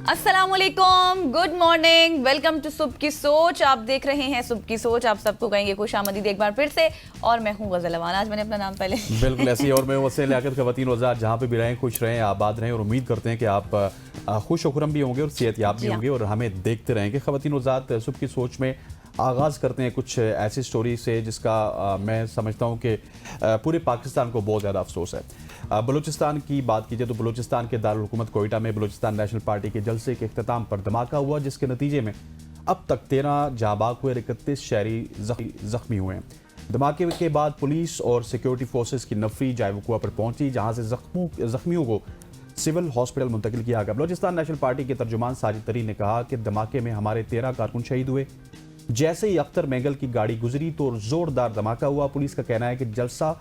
अस्सलामुअलैकुम, good morning, welcome to सुबह की सोच। आप देख रहे हैं सुबह की सोच। आप सबको कहेंगे खुशामदीद एक बार फिर से। और मैं हूं गजल अवान। आज मैंने अपना नाम पहले बिल्कुल ऐसी। और मैं वैसे लियाकत खवातीन वज़ात जहाँ पे भी रहें, खुश रहें, आबाद रहें और उम्मीद करते हैं कि आप खुश खुरम भी होंगे और सेहतयाब भी होंगे और हमें देखते रहेंगे। खवातीन वज़ात सुबह की सोच में आगाज़ करते हैं कुछ ऐसी स्टोरी से जिसका मैं समझता हूँ कि पूरे पाकिस्तान को बहुत ज़्यादा अफसोस है। बलूचिस्तान की बात कीजिए तो बलूचिस्तान के दारुल हुकूमत कोयटा में बलूचिस्तान नेशनल पार्टी के जलसे के इख्तिताम पर धमाका हुआ, जिसके नतीजे में अब तक 13 जांबाग हुए, 31 शहरी जख्मी हुए हैं। धमाके के बाद पुलिस और सिक्योरिटी फोर्सेस की नफरी जायवकुआ पर पहुंची, जहां से जख्मियों को सिविल हॉस्पिटल मुंतकिल किया गया। बलूचिस्तान नेशनल पार्टी के तर्जुमान साजिद तरीन ने कहा कि धमाके में हमारे 13 कारकुन शहीद हुए। जैसे ही अख्तर मैंगल की गाड़ी गुजरी तो जोरदार धमाका हुआ। पुलिस का कहना है कि जलसा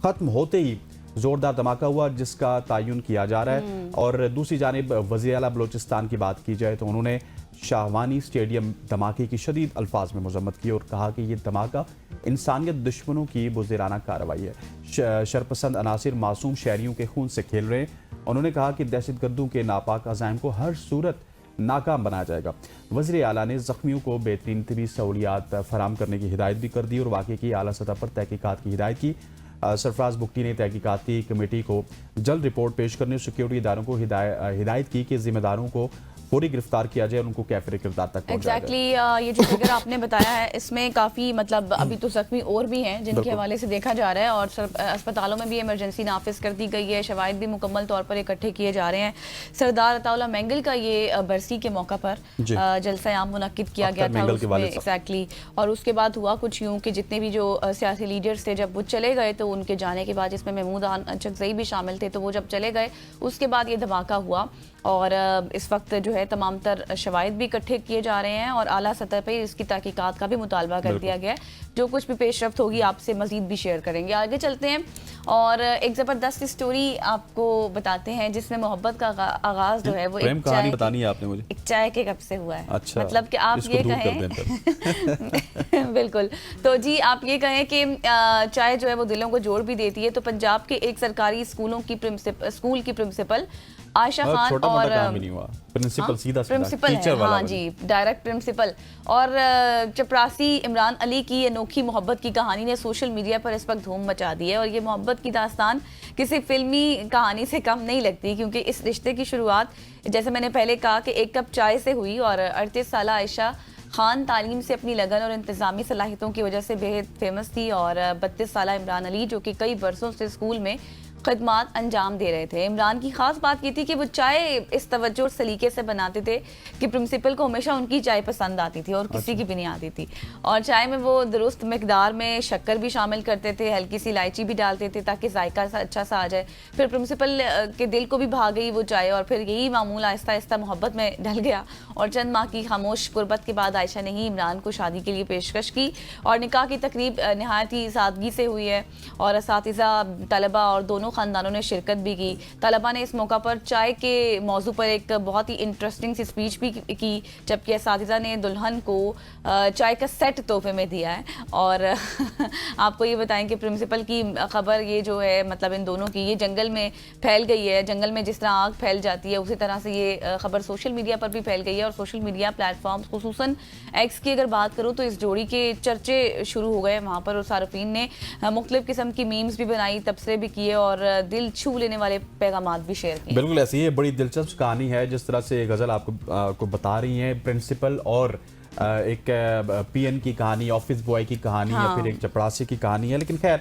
खत्म होते ही जोरदार धमाका हुआ, जिसका तयन किया जा रहा है। और दूसरी जानिब वज़ीर आला बलूचिस्तान की बात की जाए तो उन्होंने शाहवानी स्टेडियम धमाके की शदीद अल्फाज में मजम्मत की और कहा कि यह धमाका इंसानियत दुश्मनों की बुज़दिराना कार्रवाई है। शरपसंद अनासिर मासूम शहरियों के खून से खेल रहे हैं। उन्होंने कहा कि दहशतगर्दों के नापाक अज़ाइम को हर सूरत नाकाम बनाया जाएगा। वज़ीर आला ने ज़ख्मियों को बेहतरीन तबी सहूलियात फराम करने की हिदायत भी कर दी और वाक़े की आला सतह पर तहकीकात की हिदायत की। सरफराज बुगटी ने तहकीकाती कमेटी को जल्द रिपोर्ट पेश करने, सिक्योरिटी इदारों को हिदायत की कि जिम्मेदारों को पूरी गिरफ्तार किया जाए और उनको कैफरे किरदार तक पहुंचाया जाए। ये जो फिगर आपने बताया है इसमें काफ़ी मतलब अभी तो जख्मी और भी हैं जिनके हवाले से देखा जा रहा है और अस्पतालों में भी इमरजेंसी नाफिज कर दी गई है। शवाहिद भी मुकम्मल तौर पर इकट्ठे किए जा रहे हैं। सरदार अताउल्लाह मैंगल का ये बरसी के मौका पर जलसा आम मुनक्किद किया गया था एग्जैक्टली। और उसके बाद हुआ कुछ यूँ कि जितने भी जो सियासी लीडर्स थे जब वो चले गए तो उनके जाने के बाद, जिसमें महमूद चकजई भी शामिल थे, तो वो जब चले गए उसके बाद ये धमाका हुआ। और इस वक्त जो है तमाम तर शवाहिद भी इकट्ठे किए जा रहे हैं और आला सतह पर इसकी तहकीकात का भी मुतालबा कर दिया गया है। जो कुछ भी पेशरफ्त होगी आपसे मजीद भी शेयर करेंगे। आगे चलते हैं और एक ज़बरदस्त स्टोरी आपको बताते हैं जिसमें मोहब्बत का आगाज़ जो है वो एक कहानी बतानी है आपने मुझे। एक चाय के कप से हुआ है। अच्छा, मतलब कि आप ये कहें बिल्कुल, तो जी आप ये कहें कि चाय जो है वो दिलों को जोड़ भी देती है। तो पंजाब के एक सरकारी स्कूल की प्रिंसिपल आयशा खान और प्रिंसिपल है, हाँ जी, डायरेक्ट प्रिंसिपल और चपरासी इमरान अली की अनोखी मोहब्बत की कहानी ने सोशल मीडिया पर इस वक्त धूम मचा दी है। और ये मोहब्बत की दास्तान किसी फिल्मी कहानी से कम नहीं लगती, क्योंकि इस रिश्ते की शुरुआत जैसे मैंने पहले कहा कि एक कप चाय से हुई। और 38 साल आयशा खान तालीम से अपनी लगन और इंतज़ामी सलाहियतों की वजह से बेहद फेमस थी। और 32 साल इमरान अली जो कि कई बरसों से स्कूल में खदमात अंजाम दे रहे थे। इमरान की खास बात ये थी कि वो चाय इस तवज्जो और सलीके से बनाते थे कि प्रिंसिपल को हमेशा उनकी चाय पसंद आती थी और किसी की भी नहीं आती थी। और चाय में वो दुरुस्त मिकदार में शक्कर भी शामिल करते थे, हल्की सी इलायची भी डालते थे ताकि जायका अच्छा सा आ जाए। फिर प्रिंसिपल के दिल को भी भा गई वो चाय और फिर यही मामूल आहिस्ता आहिस्ता मोहब्बत में ढल गया। और चंद माह की खामोश कुर्बत के बाद आयशा ने ही इमरान को शादी के लिए पेशकश की और निकाह की तकरीब नहायत ही सादगी से हुई है। और असातिज़ा, तलबा और दोनों ख़ानदानों ने शिरकत भी की। तलबा ने इस मौका पर चाय के मौजू पर एक बहुत ही इंटरेस्टिंग सी स्पीच भी की, जबकि असातिज़ा ने दुल्हन को चाय का सेट तोहफे में दिया है। और आपको ये बताएं कि प्रिंसिपल की खबर ये जो है मतलब इन दोनों की ये जंगल में फैल गई है। जंगल में जिस तरह आग फैल जाती है उसी तरह से ये खबर सोशल मीडिया पर भी फैल गई है। और सोशल मीडिया प्लेटफॉर्म्स खुसूसन एक्स की अगर बात करूँ तो इस जोड़ी के चर्चे शुरू हो गए वहाँ पर। और सार्फिन ने मुख्तलिफ किस्म की मीम्स भी बनाई, तबसरे भी किए और दिल छू लेने वाले पैगामात भी शेयर किए। बिल्कुल ऐसी ही बड़ी दिलचस्प कहानी है जिस तरह से गजल आपको बता रही हैं। प्रिंसिपल और एक पीएन की कहानी, ऑफिस बॉय की कहानी, या फिर एक चपरासी की कहानी है। लेकिन खैर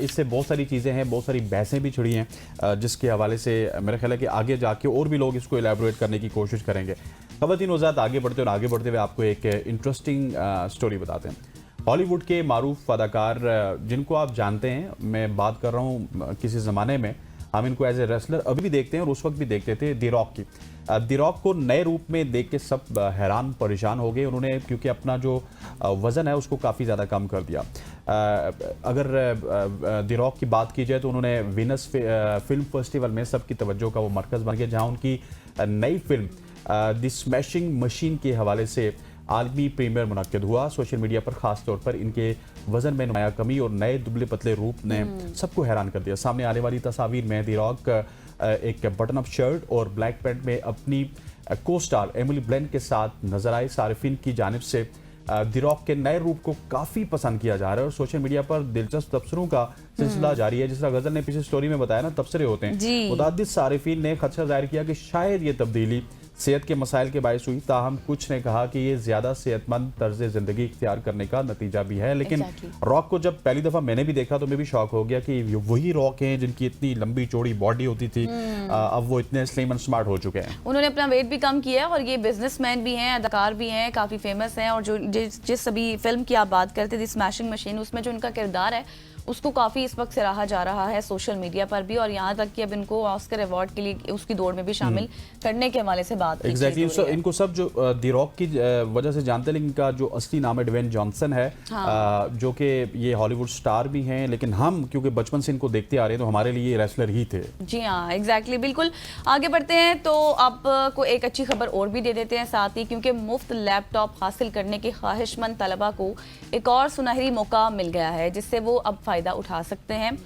इससे बहुत सारी चीज़ें हैं, बहुत सारी बहसें भी छिड़ी हैं जिसके हवाले से मेरा ख्याल है कि आगे जाके और भी लोग इसको एलैबोरेट करने की कोशिश करेंगे। खवातीन वज़ात आगे बढ़ते हुए आपको एक इंटरेस्टिंग स्टोरी बताते हैं। हॉलीवुड के मारूफ अदाकार जिनको आप जानते हैं, मैं बात कर रहा हूँ किसी ज़माने में हम इनको एज ए रेसलर अभी भी देखते हैं और उस वक्त भी देखते थे, दी रॉक की। दी रॉक को नए रूप में देख के सब हैरान परेशान हो गए उन्होंने, क्योंकि अपना जो वज़न है उसको काफ़ी ज़्यादा कम कर दिया। अगर दी रॉक की बात की जाए तो उन्होंने वीनस फिल्म फेस्टिवल में सबकी तवज्जो का वो मरकज़ बन गया, जहाँ उनकी नई फिल्म द स्मैशिंग मशीन के हवाले से आलमी प्रीमियर मुनक्किद हुआ। सोशल मीडिया पर खास तौर पर इनके वजन में नुमाया कमी और नए दुबले पतले रूप ने सबको हैरान कर दिया। सामने आने वाली तस्वीर में दी रॉक एक बटन अप शर्ट और ब्लैक पैंट में अपनी को स्टार एमिली ब्लेंट के साथ नजर आए। सारिफिन की जानिब से द रॉक के नए रूप को काफी पसंद किया जा रहा है और सोशल मीडिया पर दिलचस्प तबसरों का सिलसिला जारी है। जिस तरह गजल ने पिछली स्टोरी में बताया ना, तबसरे होते हैं। मुतअद्दिद सारिफिन ने खदशा जाहिर किया कि शायद ये तब्दीली सेहत के मसाइल के बायस हुई, ताहम कुछ ने कहा कि ये ज्यादा सेहतमंद तर्ज जिंदगी इख्तियार करने का नतीजा भी है। लेकिन रॉक को जब पहली दफा मैंने भी देखा तो मैं भी शॉक हो गया कि वही रॉक हैं जिनकी इतनी लंबी चौड़ी बॉडी होती थी, अब वो इतने स्लिम एंड स्मार्ट हो चुके हैं। उन्होंने अपना वेट भी कम किया और ये बिजनेसमैन भी हैं, अदाकार भी हैं, काफी फेमस हैं। और जो जिस अभी फिल्म की आप बात करते थे स्मैशिंग मशीन, उसमें जो उनका किरदार है उसको काफी इस वक्त सराहा जा रहा है सोशल मीडिया पर भी, और यहाँ तक कि अब इनको ऑस्कर अवार्ड के लिए उसकी दौड़ में भी शामिल करने के हवाले से बात एग्जैक्टली इनको सब जो द रॉक की वजह से जानते हैं, लेकिन इनका जो असली नाम है ड्वेन जॉनसन है। जो कि ये हॉलीवुड स्टार भी हैं, लेकिन हम क्योंकि बचपन से इनको देखते आ रहे हैं तो हमारे लिए रेसलर ही थे। जी हाँ, एग्जैक्टली बिल्कुल। आगे बढ़ते हैं तो आपको एक अच्छी खबर और भी दे देते हैं साथ ही, क्योंकि मुफ्त लैपटॉप हासिल करने के ख्वाहिशमंद तलबा को एक और सुनहरी मौका मिल गया है, जिससे वो अब फायदा उठा सकते हैं।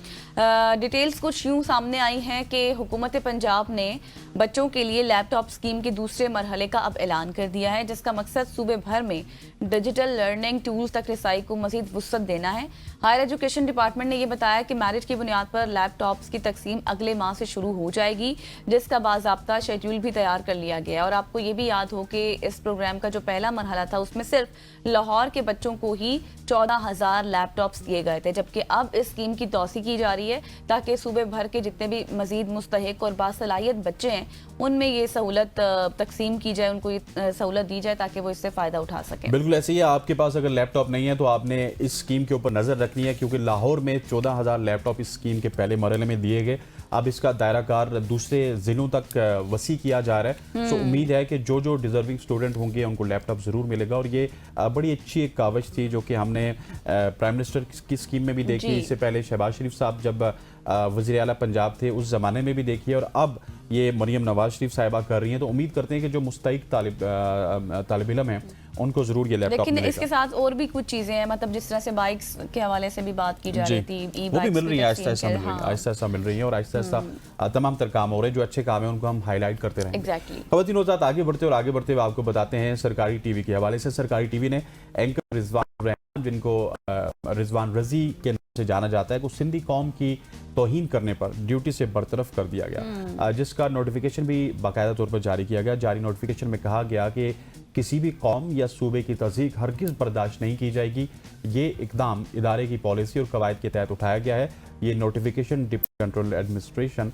डिटेल्स कुछ यूं सामने आई हैं कि हुकूमत पंजाब ने बच्चों के लिए लैपटॉप स्कीम के दूसरे मरहले का अब ऐलान कर दिया है, जिसका मकसद सूबे भर में डिजिटल लर्निंग टूल्स तक रसाई को मजीद वुसअत देना है। हायर एजुकेशन डिपार्टमेंट ने यह बताया कि मैरिट की बुनियाद पर लैपटॉप्स की तकसीम अगले माह से शुरू हो जाएगी, जिसका बाज़ाब्ता शेड्यूल भी तैयार कर लिया गया है। और आपको ये भी याद हो कि इस प्रोग्राम का जो पहला मरहला था उसमें सिर्फ लाहौर के बच्चों को ही 14,000 लैपटॉप्स दिए गए थे, जबकि अब इस स्कीम की तौसी की जा रही है ताकि सूबे भर के जितने भी मजीद मुस्तहिक और बासलाहियत बच्चे हैं उनमें ये सहूलत तकसीम की जाए, उनको ये सहूलत दी जाए ताकि वो इससे फ़ायदा उठा सकें। बिल्कुल ऐसे ही है। आपके पास अगर लैपटॉप नहीं है तो आपने इस स्कीम के ऊपर नज़र रखनी है, क्योंकि लाहौर में 14,000 लैपटॉप इस स्कीम के पहले मरहले में दिए गए। अब इसका दायरा कार दूसरे जिलों तक वसी किया जा रहा है। सो उम्मीद है कि जो जो डिजर्विंग स्टूडेंट होंगे उनको लैपटॉप ज़रूर मिलेगा। और ये बड़ी अच्छी एक कावज थी जो कि हमने प्राइम मिनिस्टर की स्कीम में भी देखी। इससे पहले शहबाज शरीफ साहब जब वज़ीर आला पंजाब थे उस ज़माने में भी देखी है, और अब ये मरियम नवाज शरीफ साहिबा कर रही हैं। तो उम्मीद करते हैं कि जो मुस्तहिक तालिब इल्म हैं उनको जरूर ये लैपटॉप लेकिन इसके साथ और भी कुछ चीजें हैं, मतलब जिस तरह से बाइक्स के हवाले से भी बात की जा रही थी, वो भी मिल रही है, आहिस्ता आहिस्ता मिल रही है, आहिस्ता आहिस्ता मिल रही है, और आहिस्ता आहिस्ता तमाम तर काम हो रहे हैं। जो अच्छे काम है उनको हम हाईलाइट करते रहेंगे। एग्जैक्टली। खवातीन और आगे बढ़ते हुए आपको बताते हैं सरकारी टीवी के हवाले से। सरकारी टीवी ने एंकर रिजवान, जिनको रिजवान रजी के नाम से जाना जाता है, को सिंधी कौम की तौहीन करने पर ड्यूटी से बरतरफ कर दिया गया, जिसका नोटिफिकेशन भी बाकायदा तौर पर जारी किया गया। जारी नोटिफिकेशन में कहा गया कि किसी भी कौम या सूबे की तज़ीक हरगिज़ बर्दाश्त नहीं की जाएगी। ये इकदाम इदारे की पॉलिसी और कवायद के तहत उठाया गया है। ये notification deputy control administration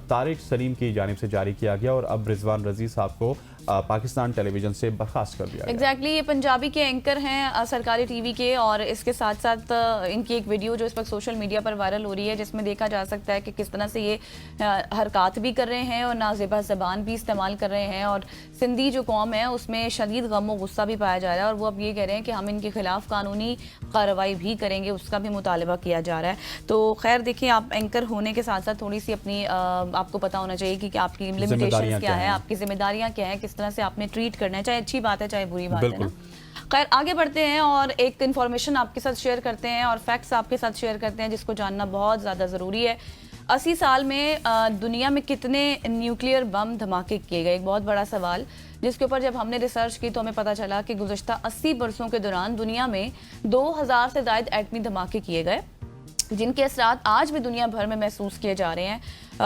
Tariq Salim की जानिब से जारी किया गया, और अब रिजवान रजी साहब को पाकिस्तान टेलीविजन से बर्खास्त कर दिया। एग्जैक्टली ये पंजाबी के एंकर हैं सरकारी टीवी के, और इसके साथ साथ इनकी एक वीडियो जो इस वक्त सोशल मीडिया पर वायरल हो रही है, जिसमें देखा जा सकता है कि किस तरह से ये हरकत भी कर रहे हैं और नाज़ेबा ज़बान भी इस्तेमाल कर रहे हैं। और सिंधी जो कौम है उसमें शदीद गम व गुस्सा भी पाया जा रहा है, और वो अब ये कह रहे हैं कि हम इनके खिलाफ कानूनी कार्रवाई भी करेंगे, उसका भी मुतालबा किया जा रहा है। तो खैर देखिए, आप एंकर होने के साथ साथ थोड़ी सी अपनी आपको पता होना चाहिए कि आपकी लिमिटेशंस क्या है, आपकी जिम्मेदारियां क्या है, किस तरह से आपने ट्रीट करना है, चाहे अच्छी बात है चाहे बुरी बात है ना। खैर आगे बढ़ते हैं और एक इन्फॉर्मेशन आपके साथ शेयर करते हैं और फैक्ट्स आपके साथ शेयर करते हैं जिसको जानना बहुत ज़्यादा ज़रूरी है। 80 साल में दुनिया में कितने न्यूक्लियर बम धमाके किए गए, एक बहुत बड़ा सवाल, जिसके ऊपर जब हमने रिसर्च की तो हमें पता चला कि गुज़श्ता 80 बरसों के दौरान दुनिया में 2000 से ज़ायद एटमी धमाके किए गए, जिनके असरात आज भी दुनिया भर में महसूस किए जा रहे हैं।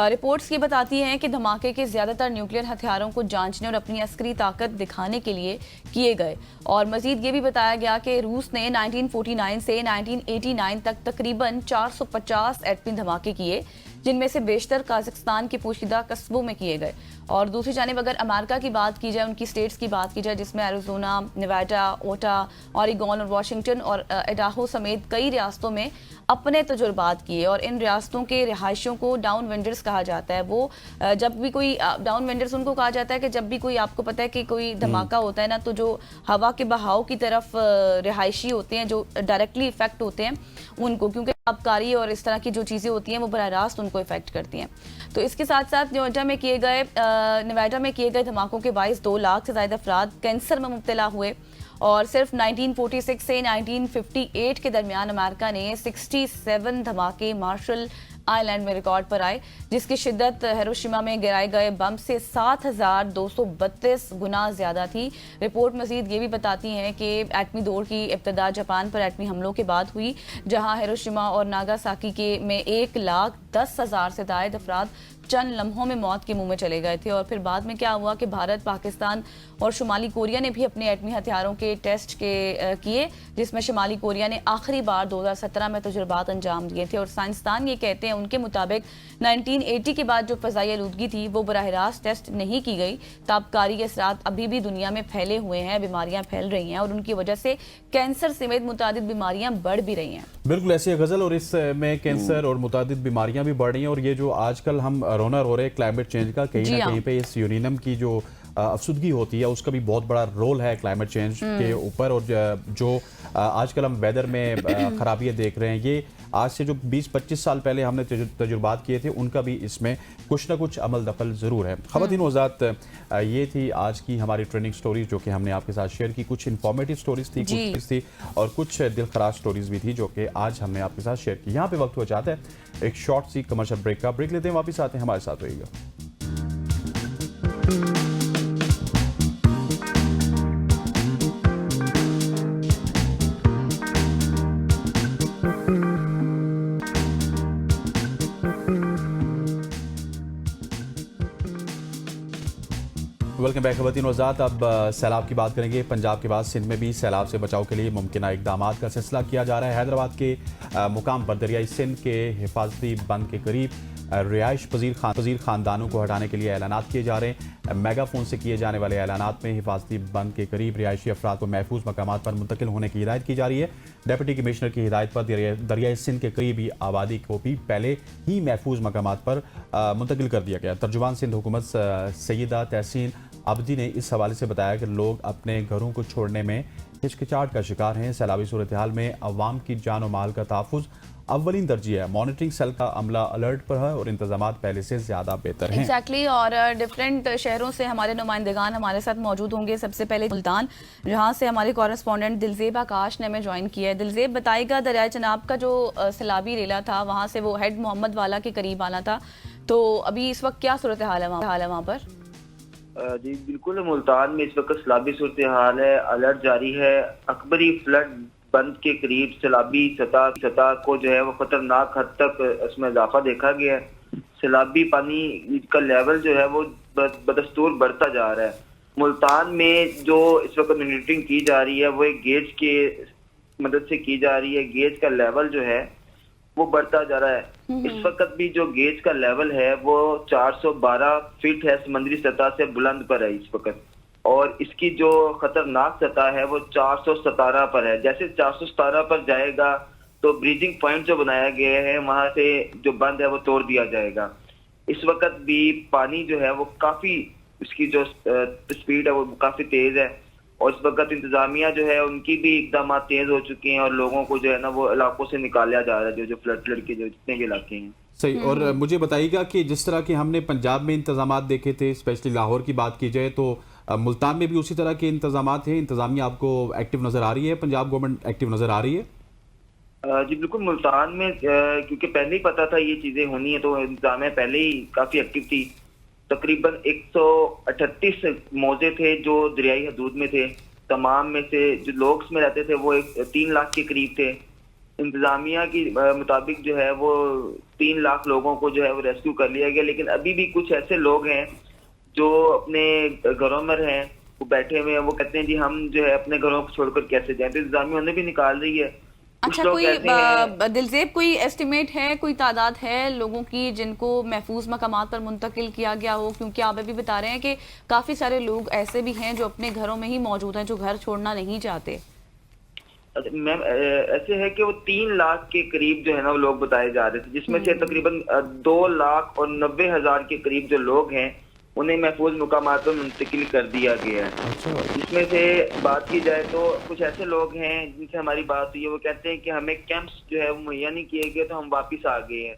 रिपोर्ट्स ये बताती हैं कि धमाके के ज़्यादातर न्यूक्लियर हथियारों को जांचने और अपनी अस्करी ताकत दिखाने के लिए किए गए। और मज़ीद ये भी बताया गया कि रूस ने 1949 से 1989 तक तकरीबन 450 एटमी धमाके किए, जिनमें से बेशतर काज़ाख्स्तान के पोशीदा कस्बों में किए गए। और दूसरी जानिब अगर अमेरिका की बात की जाए, उनकी स्टेट्स की बात की जाए, जिसमें एरिज़ोना, नेवाडा, ओटा, ऑरिगॉन और वाशिंगटन और इडाहो समेत कई रियासतों में अपने तजुर्बात किए। और इन रियासतों के रिहायशियों को डाउन वेंडर्स कहा जाता है। वो जब भी कोई डाउन वेंडर्स उनको कहा जाता है कि जब भी कोई, आपको पता है कि कोई धमाका होता है ना, तो जो हवा के बहाव की तरफ रिहायशी होते हैं जो डायरेक्टली इफेक्ट होते हैं उनको, क्योंकि आबकारी और इस तरह की जो चीज़ें होती हैं वो बराह रास्त उनको इफेक्ट करती हैं। तो इसके साथ साथ नेवाडा में किए गए धमाकों के बायस 2 लाख से ज़्यादा अफराद कैंसर में मुब्तला हुए। और सिर्फ 1946 से 1958 के दरमियान अमेरिका ने 67 धमाके मार्शल आइलैंड में रिकॉर्ड पर आए, जिसकी शिद्दत हिरोशिमा में गिराए गए बम से 7,232 गुना ज्यादा थी। रिपोर्ट मजीद ये भी बताती है कि एटमी दौर की इब्तदा जापान पर एटमी हमलों के बाद हुई, जहां हिरोशिमा और नागासाकी के में 1,10,000 से जायद अफराद चंद लम्हों में मौत के मुंह में चले गए थे। और फिर बाद में क्या हुआ कि भारत, पाकिस्तान और शुमाली कोरिया ने भी अपने एटमी हथियारों के टेस्ट किए, जिसमें शुमाली कोरिया ने आखिरी बार 2017 में तजुर्बात अंजाम दिए थे। और साइंसदान ये कहते हैं उनके मुताबिक 1980 के बाद जो फ़ज़ाई आलूदगी थी वो बराह रास्त टेस्ट नहीं की गई। ताबकारी असरात अभी भी दुनिया में फैले हुए हैं, बीमारियां फैल रही हैं और उनकी वजह से कैंसर समेत मुतादिद बीमारियां बढ़ भी रही हैं। बिल्कुल ऐसी है गजल, और इसमें कैंसर और मुतादिद बीमारियां भी बढ़ रही हैं। और ये जो आजकल हम रोना रो रहे हैं क्लाइमेट चेंज का, कहीं ना कहीं पे इस यूरेनियम की जो अफसुदगी होती है उसका भी बहुत बड़ा रोल है क्लाइमेट चेंज के ऊपर। और जो आजकल हम वेदर में खराबियाँ देख रहे हैं, ये आज से जो 20-25 साल पहले हमने तजुर्बात किए थे उनका भी इसमें कुछ ना कुछ अमल दखल ज़रूर है। ख़वातीन वज़ात, ये थी आज की हमारी ट्रेंडिंग स्टोरीज जो कि हमने आपके साथ शेयर की। कुछ इन्फॉर्मेटिव स्टोरीज थी, कुछ थी और कुछ दिलखराज स्टोरीज भी थी जो कि आज हमने आपके साथ शेयर की। यहाँ पे वक्त हो जाता है एक शॉर्ट सी कमर्शियल ब्रेक का। ब्रेक लेते हैं, वापस आते हैं, हमारे साथ रहिएगा। वेलकम बैक ख़वातीन वज़ात। अब सैलाब की बात करेंगे। पंजाब के बाद सिंध में भी सैलाब से बचाव के लिए मुमकिन इक़दाम का सिलसिला किया जा रहा है। हैदराबाद के मुकाम पर दरियाई सिंध के हिफाजती बंद के करीब रिहाइश पजीर ख़ानदानों को हटाने के लिए ऐलानात किए जा रहे हैं। मेगाफोन से किए जाने वाले ऐलानात में हिफाजती बंद के करीब रिहायशी अफराद को महफूज मकामात पर मुंतकिल होने की हिदायत की जा रही है। डिप्टी कमिश्नर की हिदायत पर दरियाई सिंध के करीबी आबादी को भी पहले ही महफूज मकामात पर मुंतकिल कर दिया गया। तर्जुमान सिंध हुकूमत सैयदा तहसीन अब्दी ने इस हवाले से बताया कि लोग अपने घरों को छोड़ने में हिचकिचाहट का शिकार हैं। सैलाबी सूरत हाल में अवाम की जान और माल का तहफ़्फ़ुज़ अव्वलीन तरजीह है। मॉनिटरिंग सेल का अमला अलर्ट पर है और इंतजाम पहले से ज्यादा बेहतर हैं। एग्जैक्टली और डिफरेंट शहरों से हमारे नुमाइंदगान हमारे साथ मौजूद होंगे। सबसे पहले मुल्तान, जहां से हमारे कॉरेस्पॉन्डेंट दिलजेब आकाश ने हमें ज्वाइन किया है। दिलजेब, बताएगा दरियाए चनाब का जो सैलाबी रेला था वहां से वो हेड मोहम्मद वाला के करीब आना था, तो अभी इस वक्त क्या सूरत हाल है वहाँ पर? जी बिल्कुल, मुल्तान में इस वक्त सैलाबी सूरत हाल है। अलर्ट जारी है। अकबरी फ्लड बंद के करीब सैलाबी सतह को जो है वो खतरनाक हद तक इसमें इजाफा देखा गया है। सैलाबी पानी का लेवल जो है वो बदस्तूर बढ़ता जा रहा है। मुल्तान में जो इस वक्त मॉनिटरिंग की जा रही है वो एक गेज के मदद से की जा रही है। गेज का लेवल जो है वो बढ़ता जा रहा है। इस वक्त भी जो गेज का लेवल है वो 412 फीट है, समुद्री सतह से बुलंद पर है इस वक्त, और इसकी जो खतरनाक सतह है वो 417 पर है। जैसे 417 पर जाएगा तो ब्रीजिंग पॉइंट जो बनाया गया है वहां से जो बंद है वो तोड़ दिया जाएगा। इस वक्त भी पानी जो है वो काफी, इसकी जो स्पीड है वो काफी तेज है, और इस वक्त इंतजामिया जो है उनकी भी इकदाम तेज हो चुके हैं और लोगों को जो है ना वो इलाकों से निकाला जा रहा है, जो फ्लड के जो जितने भी इलाके हैं। सही। और मुझे बताइएगा कि जिस तरह के हमने पंजाब में इंतजाम देखे थे, स्पेशली लाहौर की बात की जाए, तो मुल्तान में भी उसी तरह के इंतजाम थे? इंतजामिया आपको एक्टिव नजर आ रही है? पंजाब गवर्नमेंट एक्टिव नजर आ रही है? जी बिल्कुल, मुल्तान में क्योंकि पहले ही पता था ये चीजें होनी है तो इंतजामिया पहले ही काफी एक्टिव थी। तकरीबन 138 मौजे थे जो दरियाई हदूद में थे। तमाम में से जो लोग इसमें रहते थे वो 3 लाख के करीब थे। इंतजामिया की मुताबिक जो है वो 3 लाख लोगों को जो है वो रेस्क्यू कर लिया गया, लेकिन अभी भी कुछ ऐसे लोग हैं जो अपने घरों में हैं, वो बैठे हुए हैं। वो कहते हैं जी हम जो है अपने घरों को छोड़कर कैसे जाएं, तो इंतजामिया उन्हें भी निकाल रही है। अच्छा, कोई दिलजेब कोई एस्टिमेट है, कोई तादाद है लोगों की जिनको महफूज मकामात पर मुंतकिल किया गया हो? क्योंकि आप अभी बता रहे हैं कि काफी सारे लोग ऐसे भी हैं जो अपने घरों में ही मौजूद हैं, जो घर छोड़ना नहीं चाहते। मैम ऐसे है कि वो 3 लाख के करीब जो है ना वो लोग बताए जा रहे थे, जिसमें से तकरीबन 2,90,000 के करीब जो लोग हैं उन्हें महफूज मुकामात पर मुंतकिल कर दिया गया है। इसमें से बात की जाए तो कुछ ऐसे लोग हैं जिनसे हमारी बात हुई है, वो कहते हैं कि हमें कैंप्स जो है वो मुहैया नहीं किए गए तो हम वापिस आ गए हैं,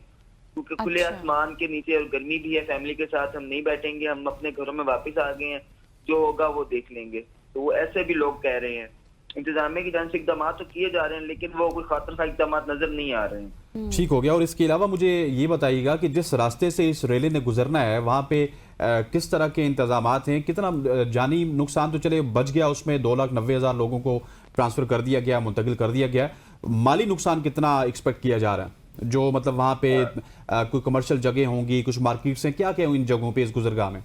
क्योंकि खुले आसमान के नीचे और गर्मी भी है, फैमिली के साथ हम नहीं बैठेंगे, हम अपने घरों में वापिस आ गए हैं, जो होगा वो देख लेंगे। तो वो ऐसे भी लोग कह रहे हैं। इंतजामिया की जान से इकदाम तो किए जा रहे हैं, लेकिन वो कोई खातर खा इकदाम नजर नहीं आ रहे हैं। ठीक हो गया। और इसके अलावा मुझे ये बताइएगा कि जिस रास्ते से इस रैली ने गुजरना है वहाँ पे किस तरह के इंतजामात हैं, कितना जानी नुकसान तो चले बच गया, उसमें 2,90,000 लोगों को ट्रांसफर कर दिया गया, मुंतकिल कर दिया गया, माली नुकसान कितना एक्सपेक्ट किया जा रहा है? जो मतलब वहाँ पे कोई कमर्शियल जगह होंगी, कुछ मार्केट्स हैं, क्या क्या इन जगहों पे इस गुजरगाह में?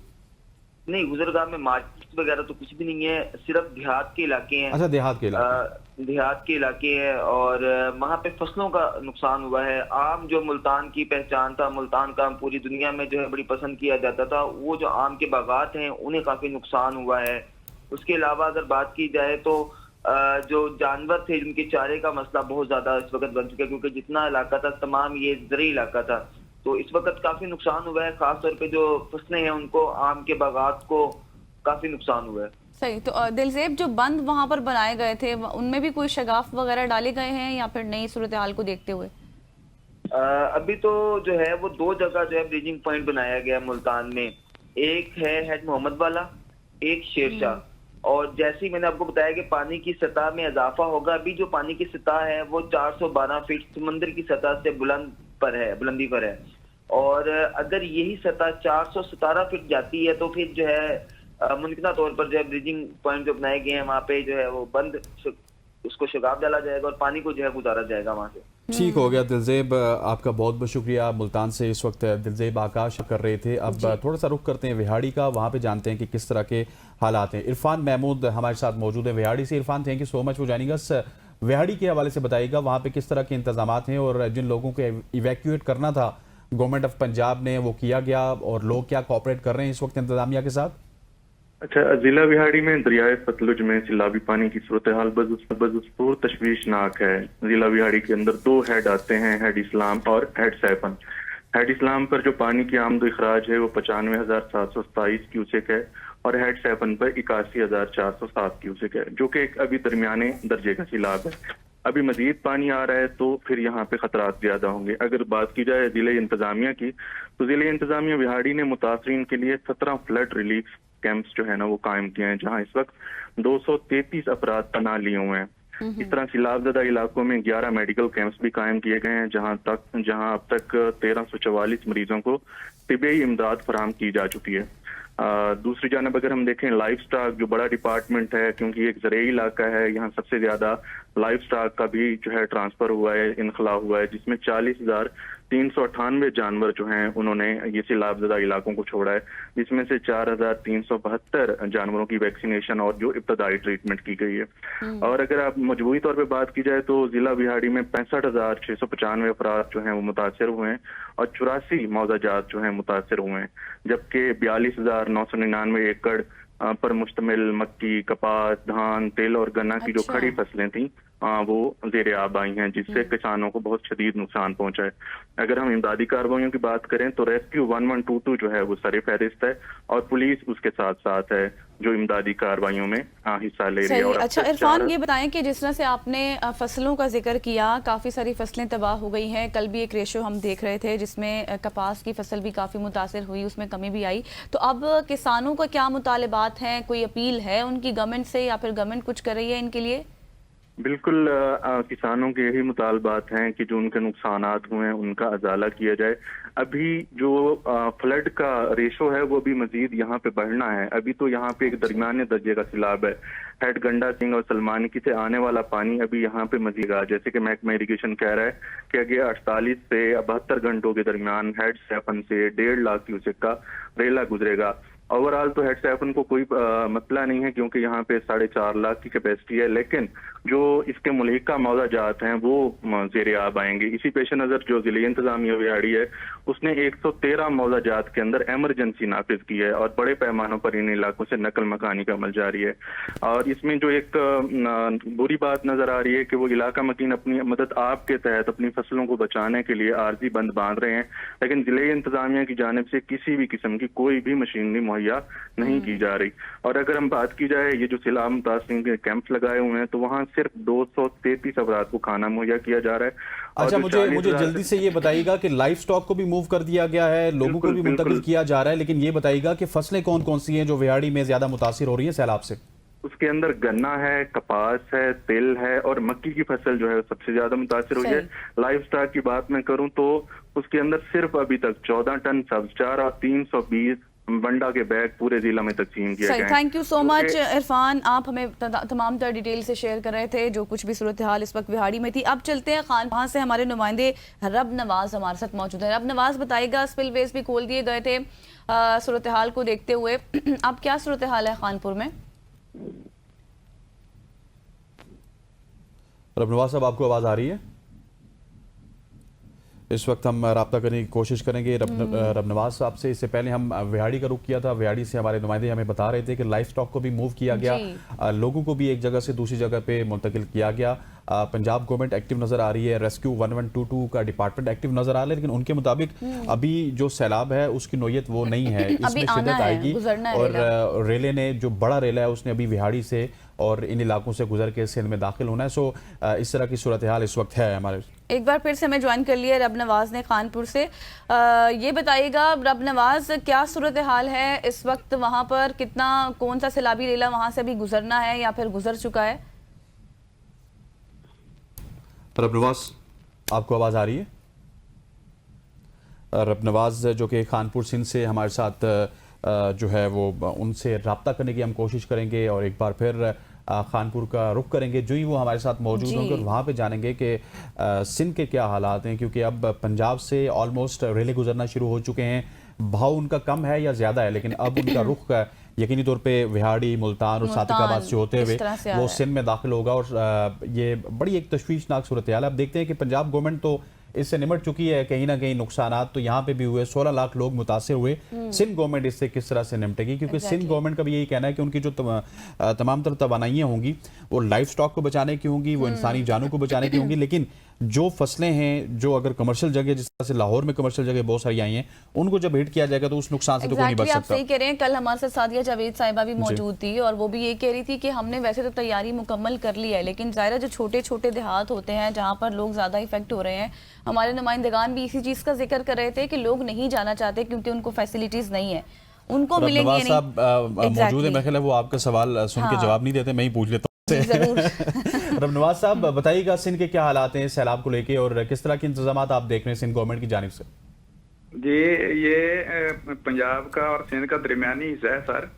नहीं, गुजरगाह में मार्केट वगैरह तो कुछ भी नहीं है, सिर्फ देहात के इलाके हैं। अच्छा, देहात के इलाके। देहात के इलाके हैं और वहाँ पे फसलों का नुकसान हुआ है। आम जो मुल्तान की पहचान था, मुल्तान का आम पूरी दुनिया में जो है बड़ी पसंद किया जाता था, वो जो आम के बागात हैं उन्हें काफी नुकसान हुआ है। उसके अलावा अगर बात की जाए तो जो जानवर थे जिनके चारे का मसला बहुत ज्यादा इस वक्त बन चुका है, क्योंकि जितना इलाका था तमाम ये ज़रूरी इलाका था, तो इस वक्त काफी नुकसान हुआ है। खासतौर पे जो फसलें हैं उनको, आम के बागात को काफी नुकसान हुआ है। सही। तो दिलजेब, जो बंद वहां पर बनाए गए थे उनमें भी कोई शगाफ वगैरह डाले गए हैं या फिर नई सूरत हाल को देखते हुए? अभी तो जो है वो 2 जगह जो है ब्रीजिंग पॉइंट बनाया गया है मुल्तान में। एक है हेड मोहम्मद वाला, एक शेरशाह। और जैसे ही मैंने आपको बताया कि पानी की सतह में इजाफा होगा, अभी जो पानी की सतह है वो 412 फीट समंदर की सतह से बुलंदी पर है। और अगर यही सतह 417 फीट जाती है तो फिर जो है मुमकिन तौर पर जो है ब्रीजिंग पॉइंट जो बनाए गए हैं वहाँ पे जो है वो बंद, उसको शगाफ डाला जाएगा और पानी को जो है गुजारा जाएगा वहाँ से। ठीक हो गया दिलजेब, आपका बहुत बहुत शुक्रिया। मुल्तान से इस वक्त दिलजेब आकाश कर रहे थे। अब थोड़ा सा रुख करते हैं विहाड़ी का, वहाँ पे जानते हैं कि किस तरह के हालात हैं। इरफान महमूद हमारे साथ मौजूद है विहाड़ी से। Irfan, thank you so much for joining अस। विहाड़ी के हवाले से बताइएगा वहाँ पे किस तरह के इंतजामात हैं और जिन लोगों को इवैक्यूएट करना था गवर्नमेंट ऑफ पंजाब ने वो किया गया, और लोग क्या कोऑपरेट कर रहे हैं इस वक्त इंतजामिया के साथ? अच्छा, जिला बिहाड़ी में दरियाए सतलुज में सैलाबी पानी की सूरत हाल बदस्तूर तशवीशनाक है। जिला बिहाड़ी के अंदर 2 हेड आते हैं, हेड इस्लाम और हेड सैफन। हेड इस्लाम पर जो पानी की आमद इखराज है वो 95,727 क्यूसेक है और हेड सैफन पर 81,407 क्यूसेक है, जो कि एक अभी दरमियाने दर्जे का सैलाब है। अभी मजीद पानी आ रहा है तो फिर यहाँ पे खतरात ज्यादा होंगे। अगर बात की जाए जिले इंतजामिया की, तो जिले इंतजामिया बिहाड़ी ने मुतासरीन के लिए 17 फ्लड रिलीफ कैंप्स जो है ना वो कायम किए हैं, जहाँ इस वक्त 233 अफराद पनाह लिए हुए हैं। इस तरह सैलाबज़दा इलाकों में 11 मेडिकल कैंप्स भी कायम किए गए हैं, जहाँ अब तक 1344 मरीजों को तिब्बी इमदाद फराहम की जा चुकी है। दूसरी जानब अगर हम देखें लाइफ स्टॉक, जो बड़ा डिपार्टमेंट है क्योंकि एक ज़रूरी इलाका है, यहाँ सबसे ज्यादा लाइफ स्टॉक का भी जो है ट्रांसफर हुआ है, इनखला हुआ है, जिसमें 40,398 जानवर जो हैं उन्होंने ये सैलाबज़दा इलाकों को छोड़ा है, जिसमें से 4,372 जानवरों की वैक्सीनेशन और जो इब्तदाई ट्रीटमेंट की गई है। और अगर आप मजबूरी तौर पर बात की जाए तो जिला बिहाड़ी में 65,695 अफराद जो हैं वो मुतासर हुए हैं और 84 मौजाजात जो हैं मुतासर हुए हैं, जबकि 42,999 एकड़ पर मुश्तमिल मक्की, कपास, धान, तेल और गन्ना की जो खड़ी फसलें थी वो ज़ेरे आब आई हैं, जिससे किसानों को बहुत शदीद नुकसान पहुंचा है। अगर हम इमदादी कार्रवाइयों की बात करें तो रेस्क्यू 1122 जो है वो सरे फहरिस्त है और पुलिस उसके साथ साथ है जो इमदादी कार्रवाइयों में हिस्सा ले रही है। और अच्छा इरफान, ये बताएं कि जिस तरह से आपने फसलों का जिक्र किया, काफ़ी सारी फसलें तबाह हो गई हैं। कल भी एक रेशो हम देख रहे थे जिसमें कपास की फसल भी काफ़ी मुतासर हुई, उसमें कमी भी आई। तो अब किसानों का क्या मुतालबात हैं, कोई अपील है उनकी गवर्नमेंट से या फिर गवर्नमेंट कुछ कर रही है इनके लिए? बिल्कुल, किसानों के यही मुतालबात हैं कि जो उनके नुकसानात हुए हैं उनका अजाला किया जाए। अभी जो फ्लड का रेशो है वो भी मजीद यहाँ पे बढ़ना है। अभी तो यहाँ पे एक दरमियाने दर्जे का सैलाब है। हेड गंडा सिंह और सलमानिकी से आने वाला पानी अभी यहाँ पे मजीद, जैसे कि महकमा इरिगेशन कह रहा है कि अगर 48 से 72 घंटों के दरमियान हेड सैफन से 1.5 लाख क्यूसेक का रेला गुजरेगा। ओवरऑल तो हेड सैफन को कोई मसला नहीं है क्योंकि यहाँ पे 4.5 लाख की कैपेसिटी है, लेकिन जो इसके मुल्हिका मौजाजात हैं वो ज़ेरे आब आएंगे। इसी पेश नज़र जो ज़िले इंतजामिया बिहाड़ी है उसने 113 मौजाजात के अंदर एमरजेंसी नाफिज की है और बड़े पैमानों पर इन इलाकों से नकल मकानी का अमल जारी है। और इसमें जो एक बुरी बात नजर आ रही है कि वो इलाका मकीन अपनी मदद आप के तहत अपनी फसलों को बचाने के लिए आर्जी बंद बांध रहे हैं, लेकिन ज़िले इंतजामिया की जानिब से किसी भी किस्म की कोई भी मशीनरी मुहैया नहीं की जा रही। और अगर हम बात की जाए ये जो सैलाब मुतासिर के कैंप्स लगाए हुए हैं तो वहाँ सिर्फ 233 अफराद को खाना मुहैया किया जा रहा है। अच्छा, मुझे जल्दी से ये बताइएगा कि लाइफ स्टॉक को भी मूव कर दिया गया है, लोगों को भी मुंतकिल किया जा रहा है, लेकिन ये बताइएगा कि फसलें कौन कौन सी हैं जो विहाड़ी में ज्यादा मुतासिर हो रही हैं सैलाब से? उसके अंदर गन्ना है, कपास है, तिल है और मक्की की फसल जो है सबसे ज्यादा मुतासिर हुई है। लाइफ स्टॉक की बात मैं करूं तो उसके अंदर सिर्फ अभी तक 14 टन सब्ज़चारा और 320 बंडा के बैग पूरे जिला में तकसीम किए गए। Thank you so much Irfan, आप हमें तमाम तर डिटेल से शेयर कर रहे थे जो कुछ भी सूरत हाल इस वक्त विहाड़ी में थी। अब चलते हैं खान, वहाँ से हमारे नुमाइंदे रब नवाज हमारे साथ मौजूद है। रब नवाज बताएगा, स्पिलवेज भी खोल दिए गए थे सूरत हाल को देखते हुए, अब क्या सूरत हाल है खानपुर में? रब नवाज साहब, आपको आवाज़ आ रही है? इस वक्त हम रब्ता करने की कोशिश करेंगे रब नवाज साहब से। इससे पहले हम विहाड़ी का रुख किया था। विहाड़ी से हमारे नुमाइंदे हमें बता रहे थे कि लाइफ स्टॉक को भी मूव किया गया, लोगों को भी एक जगह से दूसरी जगह पे मुंतकिल किया गया। पंजाब गवर्नमेंट एक्टिव नज़र आ रही है, रेस्क्यू 1122 का डिपार्टमेंट एक्टिव नज़र आ रहा है, लेकिन उनके मुताबिक अभी जो सैलाब है उसकी नोयत वो नहीं है, इसमें शिद्दत आएगी। और रेले ने, जो बड़ा रेला है, उसने अभी विहाड़ी से और इन इलाकों से गुजर के सिंध में दाखिल होना है। सो इस तरह की सूरत हाल इस वक्त है हमारे। एक बार फिर से हमें ज्वाइन कर लिया रब नवाज ने खानपुर से। ये बताइएगा रब नवाज, क्या सूरत हाल है इस वक्त वहाँ पर? कितना, कौन सा सैलाबी रेला वहाँ से अभी गुजरना है या फिर गुजर चुका है? रब नवाज, आपको आवाज़ आ रही है? रब नवाज जो कि खानपुर सिंध से हमारे साथ जो है वो, उनसे रब्ता करने की हम कोशिश करेंगे और एक बार फिर खानपुर का रुख करेंगे जो ही वो हमारे साथ मौजूद होंगे और वहाँ पे जानेंगे कि सिंध के क्या हालात हैं, क्योंकि अब पंजाब से ऑलमोस्ट रेले गुजरना शुरू हो चुके हैं। भाव उनका कम है या ज़्यादा है, लेकिन अब उनका रुख यकीनी तौर पे विहाड़ी, मुल्तान और सातिकाबाद से होते हुए वो सिंध में दाखिल होगा। और ये बड़ी एक तशवीशनाक सूरत हाल है। अब देखते हैं कि पंजाब गवर्नमेंट तो इससे निमट चुकी है, कहीं ना कहीं नुकसानात तो यहाँ पे भी हुए, 16 लाख लोग मुतासिर हुए। सिंध गवर्नमेंट इससे किस तरह से निपटेगी, क्योंकि सिंध गवर्नमेंट का भी यही कहना है कि उनकी जो तमाम तरह तवानाइयाँ होंगी वो लाइफ स्टॉक को बचाने की होंगी, वो इंसानी जानों को बचाने की होंगी, लेकिन जो फसलें हैं, जो अगर कमर्शियल जगह, जिस तरह से लाहौर में कमर्शियल जगह बहुत सारी आई हैं, उनको जब हिट किया जाएगा तो उस नुकसान से तो कोई नहीं बच सकता। आप सही कह रहे हैं। कल हमारे साथ सादिया जावेद साहिबा भी मौजूद थी और वो भी ये कह रही थी कि हमने वैसे तो तैयारी मुकम्मल कर ली है, लेकिन ज़ाहिर जो छोटे छोटे देहात होते हैं जहाँ पर लोग ज़्यादा इफेक्ट हो रहे हैं, हमारे नुमाइंदगान भी इसी चीज़ का जिक्र कर रहे थे कि लोग नहीं जाना चाहते क्योंकि उनको फैसिलिटीज़ नहीं है, उनको मिलेंगे नहीं। साहब मौजूद है, मैं ख्याल है वो आपका सवाल सुन के जवाब नहीं देते, मैं ही पूछ लेता हूँ। रब नवाज साहब, बताइएगा सिंध के क्या हालात हैं सैलाब को लेके और किस तरह के इंतजाम आप देख रहे हैं सिंध गवर्नमेंट की जानिब से? जी, ये पंजाब का और सिंध का दरमियानी हिस्सा है सर।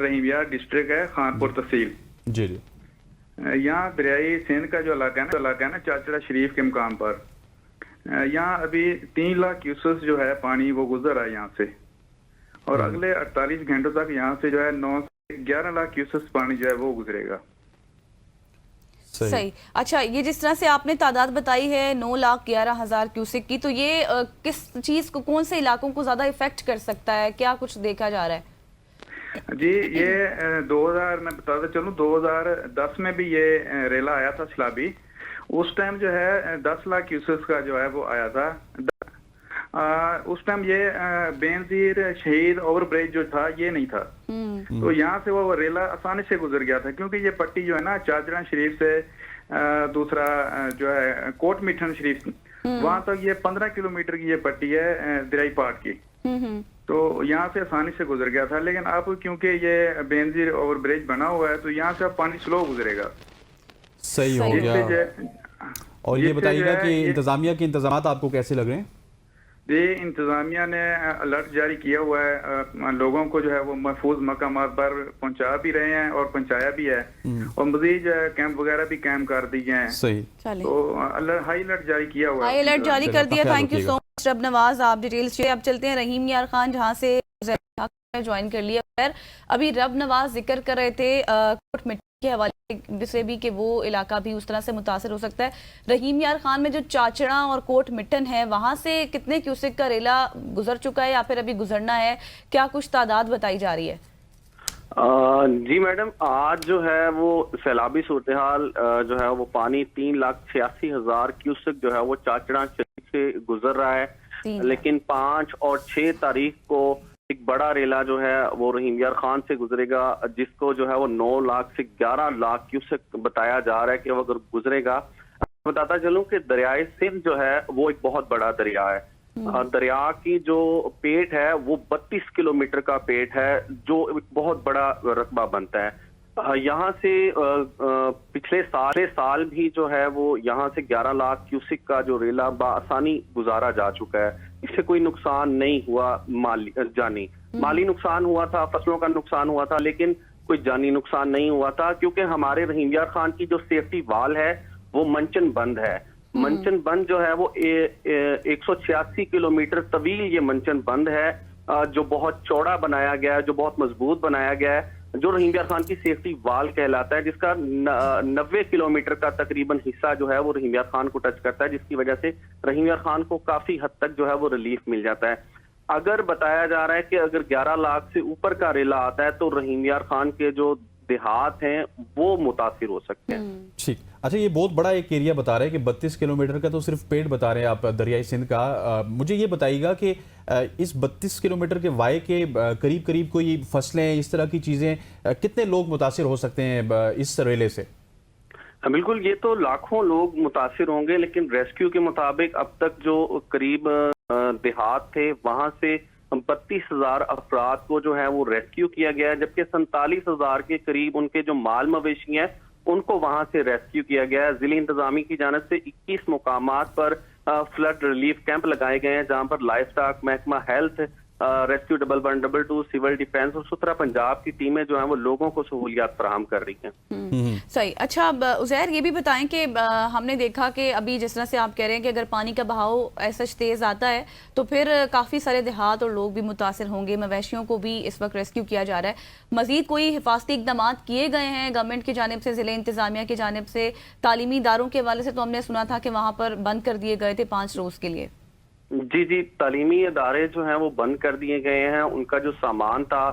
रहीमिया डिस्ट्रिक्ट है, खानपुर तहसील। जी जी। यहाँ दरियाई सिंध का जो इलाका है ना, चाचड़ा शरीफ के मुकाम पर, यहाँ अभी 3 लाख क्यूसेक जो है पानी वो गुजर रहा है यहाँ से, और अगले 48 घंटों तक यहाँ से जो है 9 से 11 लाख क्यूसेक पानी जो है वो गुजरेगा। सही। अच्छा, ये जिस तरह से आपने तादाद बताई है 9,11,000 क्यूसेक की, तो ये किस चीज को, कौन से इलाकों को ज्यादा इफेक्ट कर सकता है, क्या कुछ देखा जा रहा है? जी, ये 2000 मैं बताता चलूं, 2010 में भी ये रेला आया था सैलाबी। उस टाइम जो है 10 लाख क्यूसेक का जो है वो आया था। उस टाइम ये बेनजीर शहीद ओवरब्रिज जो था ये नहीं था, तो यहाँ से वो रेला आसानी से गुजर गया था, क्योंकि ये पट्टी जो है ना चाचड़ा शरीफ से दूसरा जो है कोट मिठन शरीफ, वहां तक ये 15 किलोमीटर की ये पट्टी है दरियाई पाट की, तो यहाँ से आसानी से गुजर गया था। लेकिन अब क्योंकि ये बेनजीर ओवरब्रिज बना हुआ है तो यहाँ से अब पानी स्लो गुजरेगा। सही हो गया। और ये बताइएगा कि इंतजामिया के इंतजाम आपको कैसे लग रहे हैं? जी, इंतजामिया ने अलर्ट जारी किया हुआ है, लोगों को जो है वो महफूज मकामात पर पहुंचा भी रहे हैं और पहुंचाया भी है, और मजीद कैंप वगैरह भी कायम कर दिए हैं। सही। तो हाई अलर्ट जारी किया हुआ है, हाई अलर्ट जारी कर दिया। थैंक यू सो मच रब नवाज, आप डिटेल्स। अब चलते हैं रहीम यार खान, जहाँ से ज्वाइन कर लिया। अभी रब नवाज जिक्र कर रहे थे कोट मिट्टी के हवाले से भी कि वो इलाका भी उस तरह से मुतासर हो सकता है। रहीम यार खान में जो चाचड़ा और कोट मिट्टन है, वहां से कितने क्यूसेक का रेला गुजर चुका है या फिर अभी गुजरना है, क्या कुछ तादाद बताई जा रही है? जी मैडम, आज जो है वो सैलाबी सूरत हाल जो है वो पानी 3,86,000 क्यूसेक जो है वो चाचड़ा से गुजर रहा है, लेकिन 5 और 6 तारीख को एक बड़ा रेला जो है वो रहीम यार खान से गुजरेगा, जिसको जो है वो 9 लाख से 11 लाख क्यूसेक बताया जा रहा है कि वो अगर गुजरेगा। बताता चलूं कि दरियाए सिंध जो है वो एक बहुत बड़ा दरिया है। दरिया की जो पेट है वो 32 किलोमीटर का पेट है, जो एक बहुत बड़ा रकबा बनता है। यहाँ से पिछले साल भी जो है वो यहाँ से 11 लाख क्यूसिक का जो रेला बआसानी गुजारा जा चुका है। इससे कोई नुकसान नहीं हुआ माली नुकसान हुआ था, फसलों का नुकसान हुआ था, लेकिन कोई जानी नुकसान नहीं हुआ था, क्योंकि हमारे रहीम यार खान की जो सेफ्टी वाल है वो मंचन बंद है। मंचन बंद जो है वो 186 किलोमीटर तवील ये मंचन बंद है, जो बहुत चौड़ा बनाया गया है, जो बहुत मजबूत बनाया गया है, जो रहीम यार खान की सेफ्टी वाल कहलाता है, जिसका 90 किलोमीटर का तकरीबन हिस्सा जो है वो रहीम यार खान को टच करता है, जिसकी वजह से रहीम यार खान को काफी हद तक जो है वो रिलीफ मिल जाता है। अगर बताया जा रहा है कि अगर 11 लाख से ऊपर का रेला आता है तो रहीम यार खान के जो देहात हैं वो मुतासिर हो सकते हैं। ठीक, अच्छा, ये बहुत बड़ा एक एरिया बता रहे हैं कि 32 किलोमीटर का तो सिर्फ पेड़ बता रहे हैं आप दरियाई सिंध का। मुझे ये बताइएगा कि इस 32 किलोमीटर के वाय के करीब करीब कोई फसलें, इस तरह की चीजें, कितने लोग मुतासिर हो सकते हैं इस रेले से? बिल्कुल, ये तो लाखों लोग मुतासिर होंगे, लेकिन रेस्क्यू के मुताबिक अब तक जो करीब देहात थे वहां से 32,000 अफराद को जो है वो रेस्क्यू किया गया है, जबकि 47,000 के करीब उनके जो माल मवेशी हैं उनको वहां से रेस्क्यू किया गया है। जिले इंतजामी की जानिब से 21 मुकामात पर फ्लड रिलीफ कैंप लगाए गए हैं, जहां पर लाइफ स्टॉक महकमा हेल्थ, रेस्क्यू 112 सिविल डिफेंस और सुथरा पंजाब की टीमें जो हैं वो लोगों को सहूलियात फराहम कर रही हैं। सही। अच्छा, उज़ैर ये भी बताएं कि हमने देखा कि अभी जिस तरह से आप कह रहे हैं कि अगर पानी का बहाव ऐसा तेज आता है तो फिर काफ़ी सारे देहात और लोग भी मुतासिर होंगे, मवेशियों को भी इस वक्त रेस्क्यू किया जा रहा है। मजीद कोई हिफाजती इकदाम किए गए हैं गवर्नमेंट की जानिब से, ज़िले इंतजामिया की जानिब से? तालीमी इदारों के हवाले से तो हमने सुना था कि वहाँ पर बंद कर दिए गए थे 5 रोज़ के लिए। जी, तालीमी इदारे जो हैं वो बंद कर दिए गए हैं। उनका जो सामान था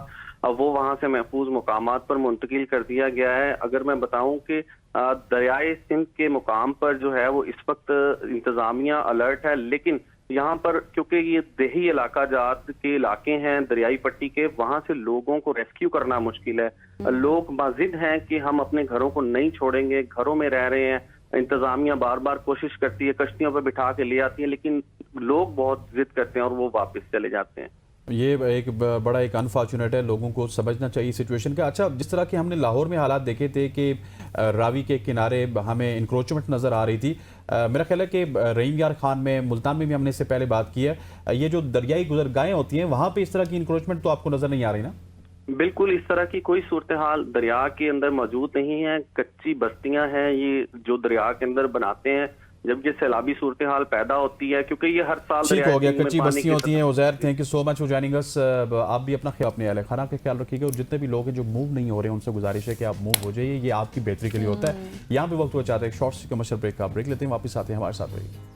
वो वहां से महफूज मुकामात पर मुंतकिल कर दिया गया है। अगर मैं बताऊं कि दरियाए सिंध के मुकाम पर जो है वो इस वक्त इंतजामिया अलर्ट है, लेकिन यहाँ पर क्योंकि ये देही इलाका जात के इलाके हैं दरियाई पट्टी के, वहां से लोगों को रेस्क्यू करना मुश्किल है। लोग बाजिद हैं कि हम अपने घरों को नहीं छोड़ेंगे, घरों में रह रहे हैं। इंतजामिया बार बार कोशिश करती है, कश्तियों पर बिठा के ले आती है, लेकिन लोग बहुत जिद करते हैं और वो वापस चले जाते हैं। ये एक बड़ा एक अनफॉर्चुनेट है, लोगों को समझना चाहिए सिचुएशन का। अच्छा, जिस तरह के हमने लाहौर में हालात देखे थे कि रावी के किनारे हमें इंक्रोचमेंट नज़र आ रही थी, मेरा ख्याल है कि रहीम यार खान में, मुल्तान में भी हमने इससे पहले बात की है, ये जो दरियाई गुजरगाहें होती हैं वहाँ पे इस तरह की इंक्रोचमेंट तो आपको नज़र नहीं आ रही ना? बिल्कुल, इस तरह की कोई सूरत हाल दरिया के अंदर मौजूद नहीं है। कच्ची बस्तियां हैं ये जो दरिया के अंदर बनाते हैं जब ये सैलाबी सूरत हाल पैदा होती है, क्योंकि ये हर साल ठीक हो गया, कच्ची बस्तियां होती हैं। Uzair, thank you so much for joining अस। आप भी अपने अहल खाना का ख्याल रखिएगा, और जितने भी लोग हैं जो मूव नहीं हो रहे हैं उनसे गुजारिश है कि आप मूव हो जाइए, ये आपकी बेहतरी के लिए होता है। यहाँ पे वक्त हुआ चाहता है एक शॉर्ट सी कमर्शियल ब्रेक का, ब्रेक लेते हैं, वापस आते हैं, हमारे साथ रहिए।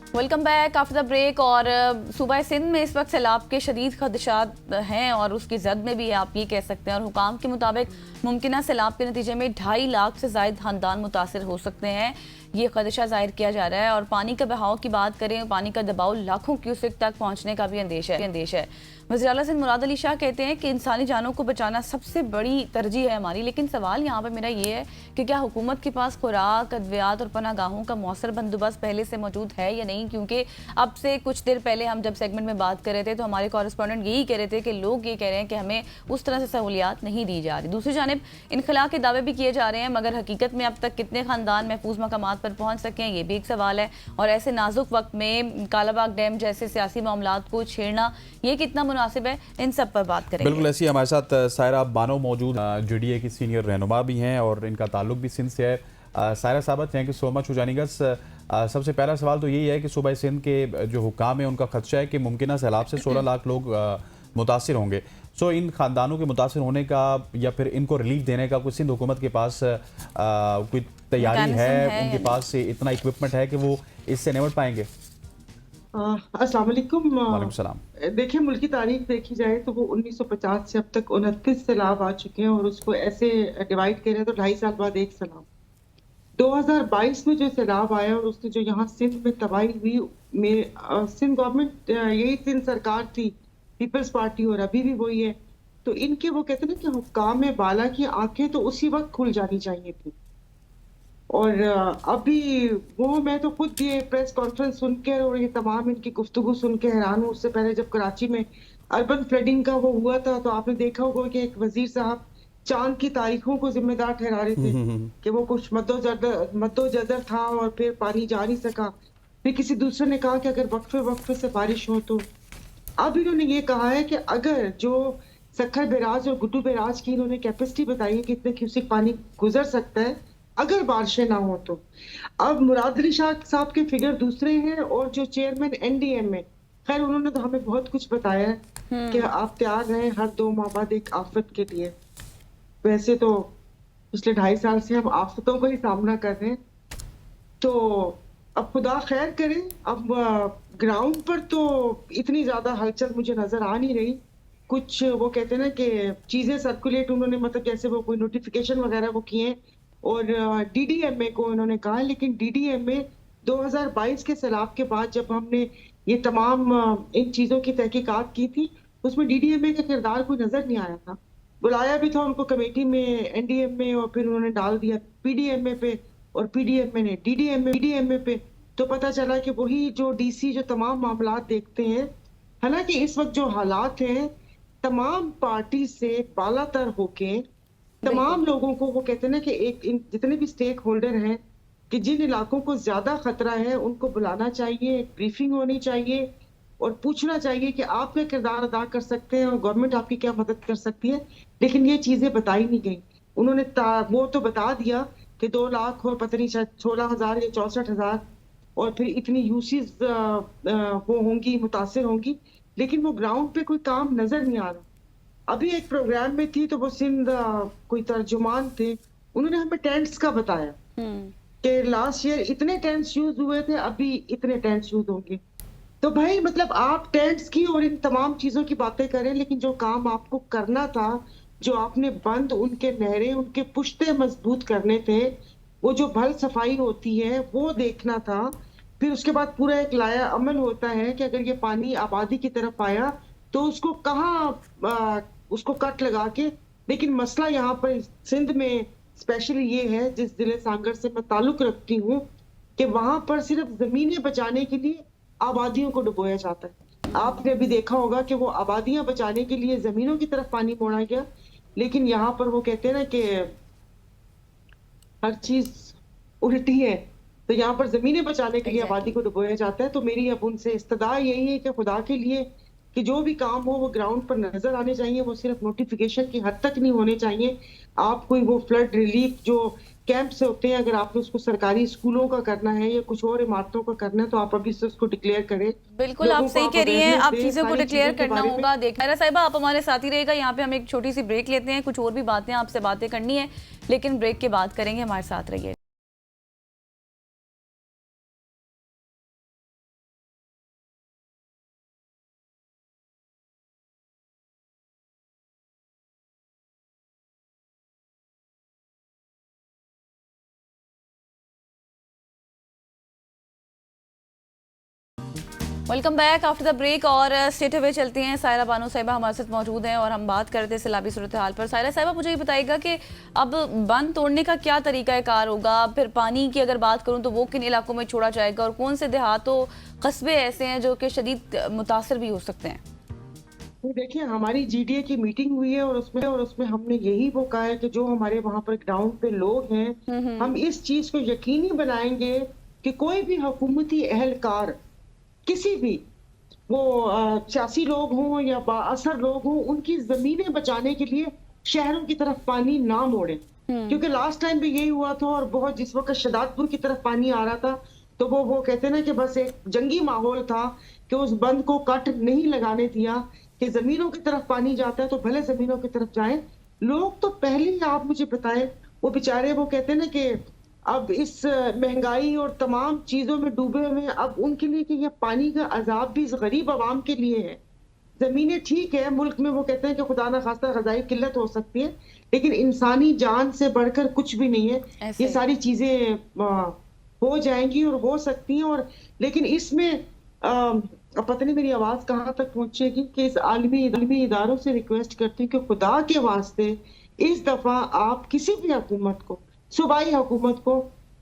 Welcome back after the break. और सूबा सिंध में इस वक्त सैलाब के शदीद खदशात हैं और उसकी जद में भी है, आप ये कह सकते हैं। और हुकाम के मुताबिक मुमकिन सैलाब के नतीजे में 2.5 लाख से ज़ायद खानदान मुतासर हो सकते हैं, ये खदशा जाहिर किया जा रहा है। और पानी का बहाव की बात करें, पानी का दबाव लाखों क्यूसेक तक पहुंचने का भी अंदेश है। वज़ीर आला सिंध मुराद अली शाह कहते हैं कि इंसानी जानों को बचाना सबसे बड़ी तरजीह है हमारी, लेकिन सवाल यहाँ पर मेरा ये है कि क्या हुकूमत के पास खुराक, अद्वियात और पनागाहों का मौसर बंदोबस्त पहले से मौजूद है या नहीं? क्योंकि अब से कुछ देर पहले हम जब सेगमेंट में बात कर रहे थे तो हमारे कॉरेस्पॉन्डेंट यही कह रहे थे कि लोग ये कह रहे हैं कि हमें उस तरह से सहूलियात नहीं दी जा रही। दूसरी जानिब इनखला के दावे भी किए जा रहे हैं, मगर हकीकत में अब तक कितने खानदान महफूज मकामात पर पहुंच सके हैं, ये भी एक सवाल है। और ऐसे नाजुक वक्त में कालाबाग डैम जैसे सियासी मामलात को छेड़ना ये कितना मुनासिब है, इन सब पर बात करेंगे। बिल्कुल ऐसी हमारे साथ सायरा बानो मौजूद, JDA की सीनियर रहनुमा भी हैं और इनका ताल्लुक भी सिंध से है। सायरा साहब, thank you so much for joining अस। सबसे पहला सवाल तो यही है कि सूबा सिंध के जो हुकाम है उनका खदशा है कि मुमकिन सैलाब से 16 लाख लोग मुतासिर होंगे। सो इन खानदानों के मुतासिर होने का या फिर इनको रिलीफ देने का कोई सिंध हुकूमत के पास कोई तैयारी है, उनके पास इतना इक्विपमेंट है कि वो इससे निपट पाएंगे? अस्सलाम वालेकुम। वालेकुम सलाम। देखिए, मुल्क की तारीख देखी जाए तो वो 1950 से अब तक 29 सैलाब आ चुके हैं और उसको ऐसे डिवाइड करें तो 2.5 साल बाद एक सैलाब। 2022 में जो सैलाब आया और उसने जो यहाँ सिंध में तबाही हुई, सिंध गवर्नमेंट, यही सिंध सरकार थी, पीपल्स पार्टी, और अभी भी वही है। तो इनके वो कहते हैं ना कि हुक्काम में बाला की आंखें तो उसी वक्त खुल जानी चाहिए थी। और अभी वो, मैं तो खुद ये प्रेस कॉन्फ्रेंस सुनकर और ये तमाम इनकी गुफ्तगू सुन के हैरान हूँ। उससे पहले जब कराची में अर्बन फ्लडिंग का वो हुआ था तो आपने देखा होगा कि एक वजीर साहब चांद की तारीखों को जिम्मेदार ठहरा रहे थे कि वो कुछ मद्दोजर था और फिर पानी जा नहीं सका। फिर किसी दूसरे ने कहा कि अगर वक्फे से बारिश हो तो। अब इन्होंने ये कहा है कि अगर जो सक्खर बैराज और गुड्डू बैराज की इन्होंने कैपेसिटी बताई है कि इतने क्यूसेक पानी गुजर सकता है अगर बारिशें ना हो तो। अब मुराद अली शाह साहब के फिगर दूसरे हैं और जो चेयरमैन एनडीएम में, खैर उन्होंने तो हमें बहुत कुछ बताया है कि आप तैयार रहें हर 2 माह बाद एक आफत के लिए। वैसे तो पिछले 2.5 साल से हम आफतों का ही सामना कर रहे हैं, तो अब खुदा खैर करे। अब ग्राउंड पर तो इतनी ज्यादा हलचल मुझे नजर आ नहीं रही। कुछ वो कहते हैं ना कि चीजें सर्कुलेट उन्होंने, मतलब जैसे वो कोई नोटिफिकेशन वगैरह वो किए और डीडीएमए को उन्होंने कहा, लेकिन डीडीएमए 2022 के सैलाब के बाद जब हमने ये तमाम इन चीजों की तहकीकात की थी, उसमें डीडीएमए का किरदार कोई नजर नहीं आया था। बुलाया भी था उनको कमेटी में एनडीएमए और फिर उन्होंने डाल दिया पीडीएमए पे और पीडीएमए ने डीडीएमए पे। तो पता चला कि वही जो डीसी जो तमाम मामला देखते हैं। हालांकि इस वक्त जो हालात हैं, तमाम पार्टी से बालातर होके तमाम लोगों को वो कहते हैं ना कि जितने भी स्टेक होल्डर हैं कि जिन इलाकों को ज्यादा खतरा है उनको बुलाना चाहिए, एक ब्रीफिंग होनी चाहिए और पूछना चाहिए कि आप क्या किरदार अदा कर सकते हैं और गवर्नमेंट आपकी क्या मदद कर सकती है। लेकिन ये चीजें बताई नहीं गई। उन्होंने वो तो बता दिया कि 2 लाख और पता नहीं 16,000 या 64,000 और फिर इतनी यूसीज वो होंगी, मुतासिर होंगी, लेकिन वो ग्राउंड पे कोई काम नजर नहीं आ रहा। अभी एक प्रोग्राम में थी तो वो सिंध कोई तर्जुमान थे, उन्होंने हमें टेंट्स का बताया कि लास्ट ईयर इतने टेंट्स यूज हुए थे, अभी इतने टेंट्स यूज होंगे। तो भाई मतलब आप टेंट्स की और इन तमाम चीजों की बातें करें, लेकिन जो काम आपको करना था, जो आपने बंद उनके नहरें उनके पुश्ते मजबूत करने थे, वो जो भल सफाई होती है वो देखना था। फिर उसके बाद पूरा एक लाया अमल होता है कि अगर ये पानी आबादी की तरफ आया तो उसको कहाँ उसको कट लगा के। लेकिन मसला यहाँ पर सिंध में स्पेशली ये है, जिस जिले सांगर से मैं ताल्लुक रखती हूँ, कि वहां पर सिर्फ जमीनें बचाने के लिए आबादियों को डुबोया जाता है। आपने भी देखा होगा कि वो आबादियां बचाने के लिए जमीनों की तरफ पानी मोड़ा गया, लेकिन यहाँ पर वो कहते हैं ना कि हर चीज उल्टी है, तो यहाँ पर जमीनें बचाने के लिए आबादी को डुबोया जाता है। तो मेरी अब उनसे इस्तदा यही है कि खुदा के लिए कि जो भी काम हो वो ग्राउंड पर नजर आने चाहिए, वो सिर्फ नोटिफिकेशन की हद तक नहीं होने चाहिए। आप कोई वो फ्लड रिलीफ जो कैंप्स होते हैं, अगर आपने उसको सरकारी स्कूलों का करना है या कुछ और इमारतों का करना है तो आप अभी से उसको डिक्लेयर करें। बिल्कुल आप सही कह रही हैं, आप चीजों को डिक्लेयर करना होगा। देख मेरा साहिबा, आप हमारे साथ ही रहेगा। यहाँ पे हम एक छोटी सी ब्रेक लेते हैं, कुछ और भी बातें आपसे बातें करनी है, लेकिन ब्रेक के बाद करेंगे। हमारे साथ रहिए। Welcome back after the break और स्टेट अवे चलती हैं। सायरा बानो साहिबा हमारे साथ मौजूद हैं और हम बात कर रहे थे सैलाबी सूरत हाल पर। सायरा साहिबा, मुझे ये बताइएगा कि अब बंद तोड़ने का क्या तरीका कार होगा? फिर पानी की अगर बात करूं तो वो किन इलाकों में छोड़ा जाएगा और कौन से देहातों कस्बे ऐसे हैं जो कि शदीद मुतासर भी हो सकते हैं? देखिए, हमारी जीडीए की मीटिंग हुई है और उसमें हमने यही वो कहा है कि जो हमारे वहाँ पर ग्राउंड पे लोग हैं, हम इस चीज को यकीनी बनाएंगे कि कोई भी हुकूमती अहलकार, किसी भी वो सियासी लोग हों या बाअसर लोग हों, उनकी जमीनें बचाने के लिए शहरों की तरफ पानी ना मोड़े। क्योंकि लास्ट टाइम भी यही हुआ था और बहुत जिस वक्त शदादपुर की तरफ पानी आ रहा था तो वो कहते ना कि बस एक जंगी माहौल था कि उस बंद को कट नहीं लगाने दिया कि जमीनों की तरफ पानी जाता है तो भले जमीनों की तरफ जाए। लोग तो पहले ही, आप मुझे बताएं, वो बेचारे वो कहते हैं ना कि अब इस महंगाई और तमाम चीजों में डूबे हुए हैं। अब उनके लिए कि ये पानी का अजाब भी इस गरीब आवाम के लिए है। जमीनें ठीक है, मुल्क में वो कहते हैं कि खुदा ना खास्ता ग़ज़ाई किल्लत हो सकती है, लेकिन इंसानी जान से बढ़कर कुछ भी नहीं है। ऐसे ये ही। सारी चीजें हो जाएंगी और हो सकती हैं, और लेकिन इसमें अब पता नहीं मेरी आवाज कहाँ तक पहुंचेगी कि इस आलमी इदारों से रिक्वेस्ट करती हूँ कि खुदा के वास्ते इस दफा आप किसी भी हुकूमत को, सूबाई हुकूमत को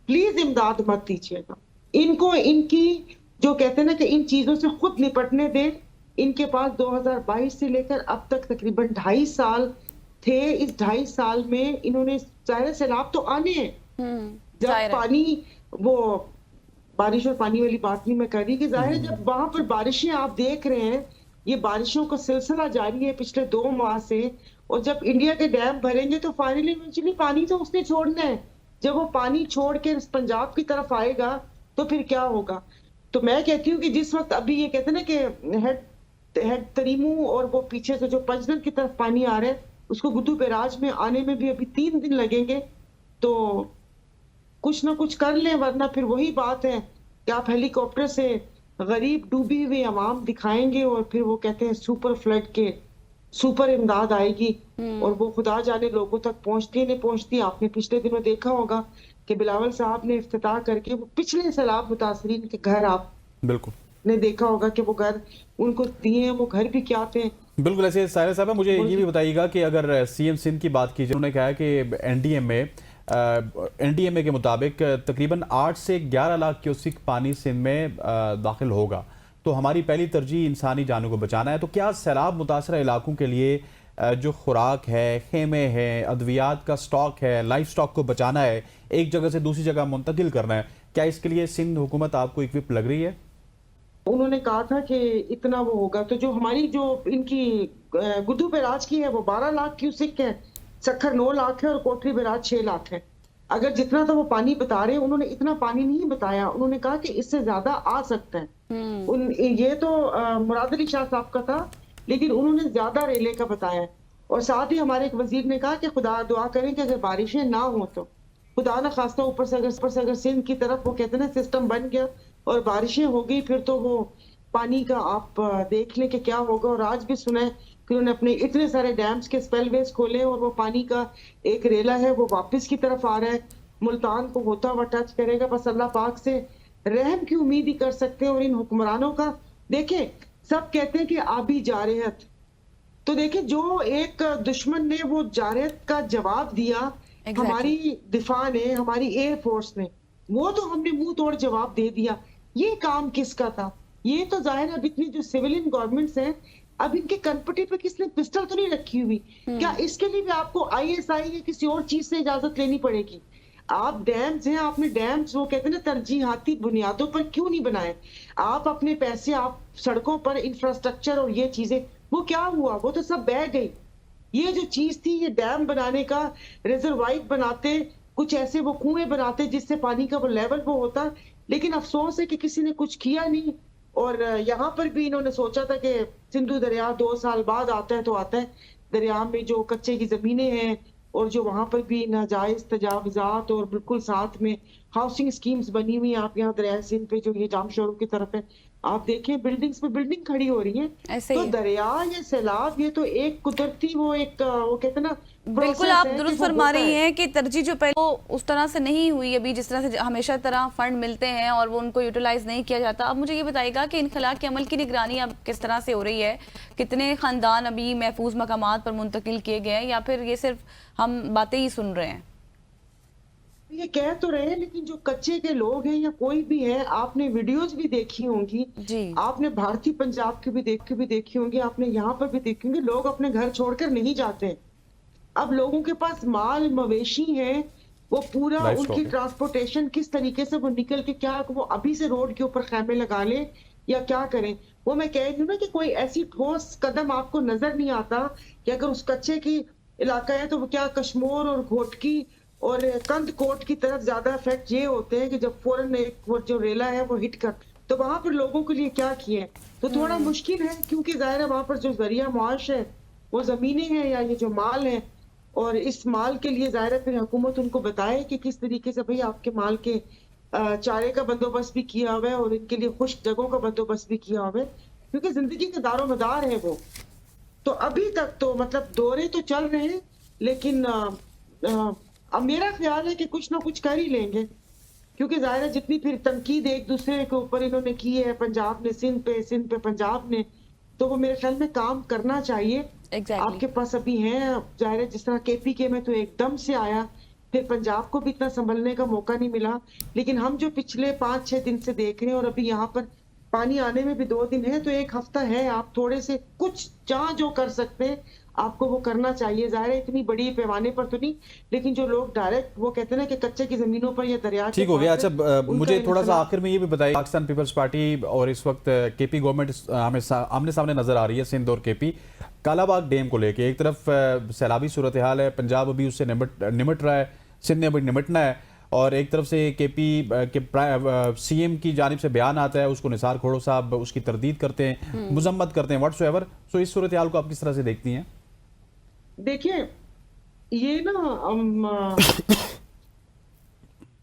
प्लीज इमदाद मत दीजिएगा। इनको इनकी जो कहते हैं ना कि इन चीजों से खुद निपटने दें। इनके पास 2022 से लेकर अब तक तकरीबन 2.5 साल थे। इस 2.5 साल में इन्होंने ज़ाहिर है सैलाब तो आने हैं। जब जाहिर है। पानी वो बारिश और पानी वाली बात नहीं मैं कर रही कि जाहिर है जब वहां पर बारिशें आप देख रहे हैं, ये बारिशों का सिलसिला जारी है पिछले 2 माह से, और जब इंडिया के डैम भरेंगे तो फाइनली इवेंचुअली पानी तो उसने छोड़ना है। जब वो पानी छोड़ के पंजाब की तरफ आएगा तो फिर क्या होगा। तो मैं कहती हूँ कि जिस वक्त अभी ये कहते हैं ना कि हेड तरीमू और वो पीछे से जो पंजनन की तरफ पानी आ रहा है, उसको गुड्डू बैराज में आने में भी अभी 3 दिन लगेंगे। तो कुछ ना कुछ कर लें, वरना फिर वही बात है कि आप हेलीकॉप्टर से गरीब डूबी हुई आवाम दिखाएंगे और फिर वो कहते हैं सुपर फ्लड के सुपर इमदाद आएगी, और वो खुदा जाने लोगों तक पहुंचती नहीं पहुंचती। आपने पिछले दिनों देखा होगा कि बिलावल साहब ने इफ्तिताह करके वो पिछले सैलाब मुतासरीन के घर आप बिल्कुल ने देखा होगा कि वो घर उनको दिए हैं, वो घर भी क्या थे। बिल्कुल ऐसे साहिरा साहब, मुझे ये भी बताइएगा कि अगर सीएम सिंध की बात की जाए, उन्होंने कहा है कि एनडीएमए के मुताबिक तकरीबन 8 से 11 लाख क्यूसिक पानी सिंध में दाखिल होगा। तो हमारी पहली तरजीह इंसानी जानों को बचाना है। तो क्या सैलाब मुतासरा इलाकों के लिए जो खुराक है, खेमे हैं, अद्वियात का स्टॉक है, लाइफ स्टॉक को बचाना है, एक जगह से दूसरी जगह मुंतकिल करना है, क्या इसके लिए सिंध हुकूमत आपको इक्विप लग रही है? उन्होंने कहा था कि इतना वो होगा। तो जो हमारी जो इनकी गुड्डू बैराज की है वो 12 लाख क्यूसिक है, सखर 9 लाख है और कोटरी बैराज 6 लाख है। अगर जितना तो वो पानी बता रहे हैं, उन्होंने इतना पानी नहीं बताया। उन्होंने कहा कि इससे ज्यादा आ सकता है। ये तो मुराद अली शाह साहब का था, लेकिन उन्होंने ज्यादा रेले का बताया। और साथ ही हमारे एक वजीर ने कहा कि खुदा दुआ करें कि अगर बारिशें ना हो तो खुदा ना खास्ता ऊपर से अगर सिंध की तरफ वो कहते हैं ना सिस्टम बन गया और बारिशें हो गई, फिर तो वो पानी का आप देख लें कि क्या होगा। और आज भी सुना है कि उन्होंने अपने इतने सारे डैम्स के स्पेलवेज खोले और वो पानी का एक रेला है वो वापस की तरफ आ रहा है, मुल्तान को होता हुआ टच करेगा। बस अल्लाह पाक से रहम की उम्मीद ही कर सकते हैं। और इन हुक्मरानों का देखें, सब कहते हैं कि आबी जारहत, तो देखें जो एक दुश्मन ने वो जारहत का जवाब दिया हमारी दिफा ने, हमारी एयरफोर्स ने, वो तो हमने मुंह तोड़ जवाब दे दिया। ये काम किसका था? ये तो जाहिर है अब इतनी जो सिविलियन गवर्नमेंट्स हैं, अब इनके कनपटी पे किसने पिस्टल तो नहीं रखी हुई? क्या इसके लिए भी आपको आईएसआई या किसी और चीज से इजाजत लेनी पड़ेगी? आप डैम्स हैं, आपने डैम्स वो कहते हैं ना तरजीहाती बुनियादों पर क्यों नहीं बनाए? आप अपने पैसे आप सड़कों पर इंफ्रास्ट्रक्चर और ये चीजें, वो क्या हुआ? वो तो सब बह गई। ये जो चीज थी, ये डैम बनाने का, रिजर्वाइर बनाते, कुछ ऐसे वो कुएं बनाते जिससे पानी का वो लेवल वो होता, लेकिन अफसोस है कि किसी ने कुछ किया नहीं। और यहाँ पर भी इन्होंने सोचा था कि सिंधु दरिया 2 साल बाद आता है तो आता है, दरिया में जो कच्चे की जमीनें हैं और जो वहां पर भी नाजायज तजावजात और बिल्कुल साथ में हाउसिंग स्कीम्स बनी हुई हैं। आप यहाँ दरिया सिंध पे जो ये जाम शोरों की तरफ है, आप देखें बिल्डिंग्स पे बिल्डिंग खड़ी हो रही है। ऐसे तो ही है। दरिया या सैलाब ये तो एक कुदरती वो कहते हैं ना, बिल्कुल process आप है कि दुरुस्त वो फरमा होता रही है। हैं कि तरजीह जो पहले वो उस तरह से नहीं हुई अभी, जिस तरह से हमेशा तरह फंड मिलते हैं और वो उनको यूटिलाइज नहीं किया जाता। अब मुझे ये बताइएगा कि इनखला के अमल की निगरानी अब किस तरह से हो रही है? कितने खानदान अभी महफूज मकामात पर मुंतकिल किए गए हैं, या फिर ये सिर्फ हम बातें ही सुन रहे हैं? ये कह तो रहे हैं, लेकिन जो कच्चे के लोग हैं या कोई भी है, आपने वीडियोस भी देखी होंगी जी। आपने भारतीय पंजाब की भी देखी होंगी, आपने यहाँ पर भी देखी होंगी, लोग अपने घर छोड़कर नहीं जाते। अब लोगों के पास माल मवेशी है, वो पूरा Livestock उनकी है। ट्रांसपोर्टेशन किस तरीके से वो निकल के, क्या वो अभी से रोड के ऊपर खैमे लगा ले या क्या करें? वो मैं कह रही हूँ ना कि कोई ऐसी ठोस कदम आपको नजर नहीं आता कि अगर उस कच्चे की इलाका है तो वो क्या कश्मोर और घोटकी और कंद कोट की तरफ ज्यादा इफेक्ट ये होते हैं कि जब फौरन एक वो जो रेला है वो हिट कर, तो वहां पर लोगों के लिए क्या किए, तो थोड़ा मुश्किल है। क्योंकि जाहिर है वहां पर जो जरिया मुआश है वो जमीनें हैं या ये जो माल है, और इस माल के लिए जाहिर है फिर हुकूमत उनको बताए कि किस तरीके से भाई आपके माल के चारे का बंदोबस्त भी किया हुआ है और इनके लिए खुश्क जगहों का बंदोबस्त भी किया हुआ है। क्योंकि जिंदगी के दारोमदार है वो। तो अभी तक तो मतलब दौरे तो चल रहे हैं, लेकिन अब मेरा ख्याल है कि कुछ ना कुछ कर ही लेंगे, क्योंकि जाहिर है जितनी फिर तनकीद एक दूसरे के ऊपर इन्होंने की है, पंजाब ने सिंध पे पंजाब ने, तो वो मेरे ख्याल में काम करना चाहिए। Exactly. आपके पास अभी है, जाहिर है जिस तरह KPK में तो एकदम से आया, फिर पंजाब को भी इतना संभलने का मौका नहीं मिला, लेकिन हम जो पिछले 5-6 दिन से देख रहे हैं, और अभी यहाँ पर पानी आने में भी 2 दिन है, तो 1 हफ्ता है, आप थोड़े से कुछ जहाँ जो कर सकते हैं आपको वो करना चाहिए। जाहिर है इतनी बड़ी पैमाने पर तो नहीं, लेकिन जो लोग डायरेक्ट वो कहते हैं ना कि कच्चे की जमीनों पर या दरिया ठीक हो गया। अच्छा, मुझे थोड़ा सा आखिर में ये भी बताइए, पाकिस्तान पीपल्स पार्टी और इस वक्त KP गवर्नमेंट आमने सामने नजर आ रही है, सिंध और KP, कालाबाग डैम को लेके। एक तरफ सैलाबी सूरत हाल है, पंजाब अभी उससे निमट रहा है, सिंध ने अभी निमटना है, और एक तरफ से KP के CM की जानिब से बयान आता है, उसको निसार खोड़ो साहब उसकी तरदीद करते हैं, मजम्मत करते हैं, व्हाट्सएवर। सो इस सूरत हाल को आप किस तरह से देखती हैं? देखिए, ये ना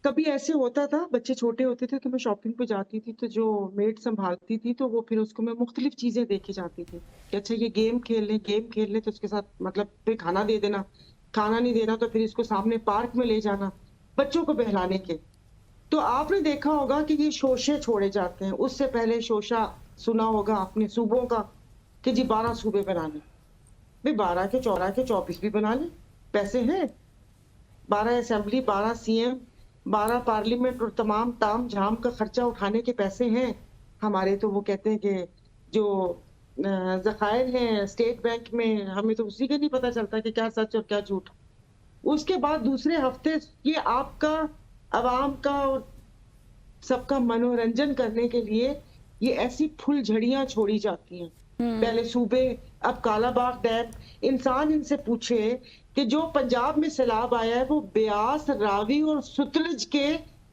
कभी ऐसे होता था, बच्चे छोटे होते थे तो मैं शॉपिंग पे जाती थी, तो जो मेड संभालती थी तो वो फिर उसको मैं मुख्तलिफ चीजें दे के जाती थी कि अच्छा ये गेम खेल ले तो उसके साथ मतलब फिर खाना दे देना, खाना नहीं देना तो फिर इसको सामने पार्क में ले जाना बच्चों को बहलाने के। तो आपने देखा होगा कि ये शोशे छोड़े जाते हैं। उससे पहले शोशा सुना होगा आपने सूबों का कि जी 12 सूबे बनाने, भाई 12 के 24 भी बना ले, पैसे हैं। 12 असेंबली, 12 CM, 12 पार्लियामेंट और तमाम ताम झाम का खर्चा उठाने के पैसे हैं हमारे। तो वो कहते हैं कि जो जखायर हैं स्टेट बैंक में, हमें तो उसी का नहीं पता चलता कि क्या सच और क्या झूठ। उसके बाद दूसरे हफ्ते ये आपका अवाम का और सबका मनोरंजन करने के लिए ये ऐसी फुलझड़ियां छोड़ी जाती हैं। पहले सूबे, अब कालाबाग डैम। इंसान इनसे पूछे कि जो पंजाब में सैलाब आया है वो ब्यास, रावी और सतलुज के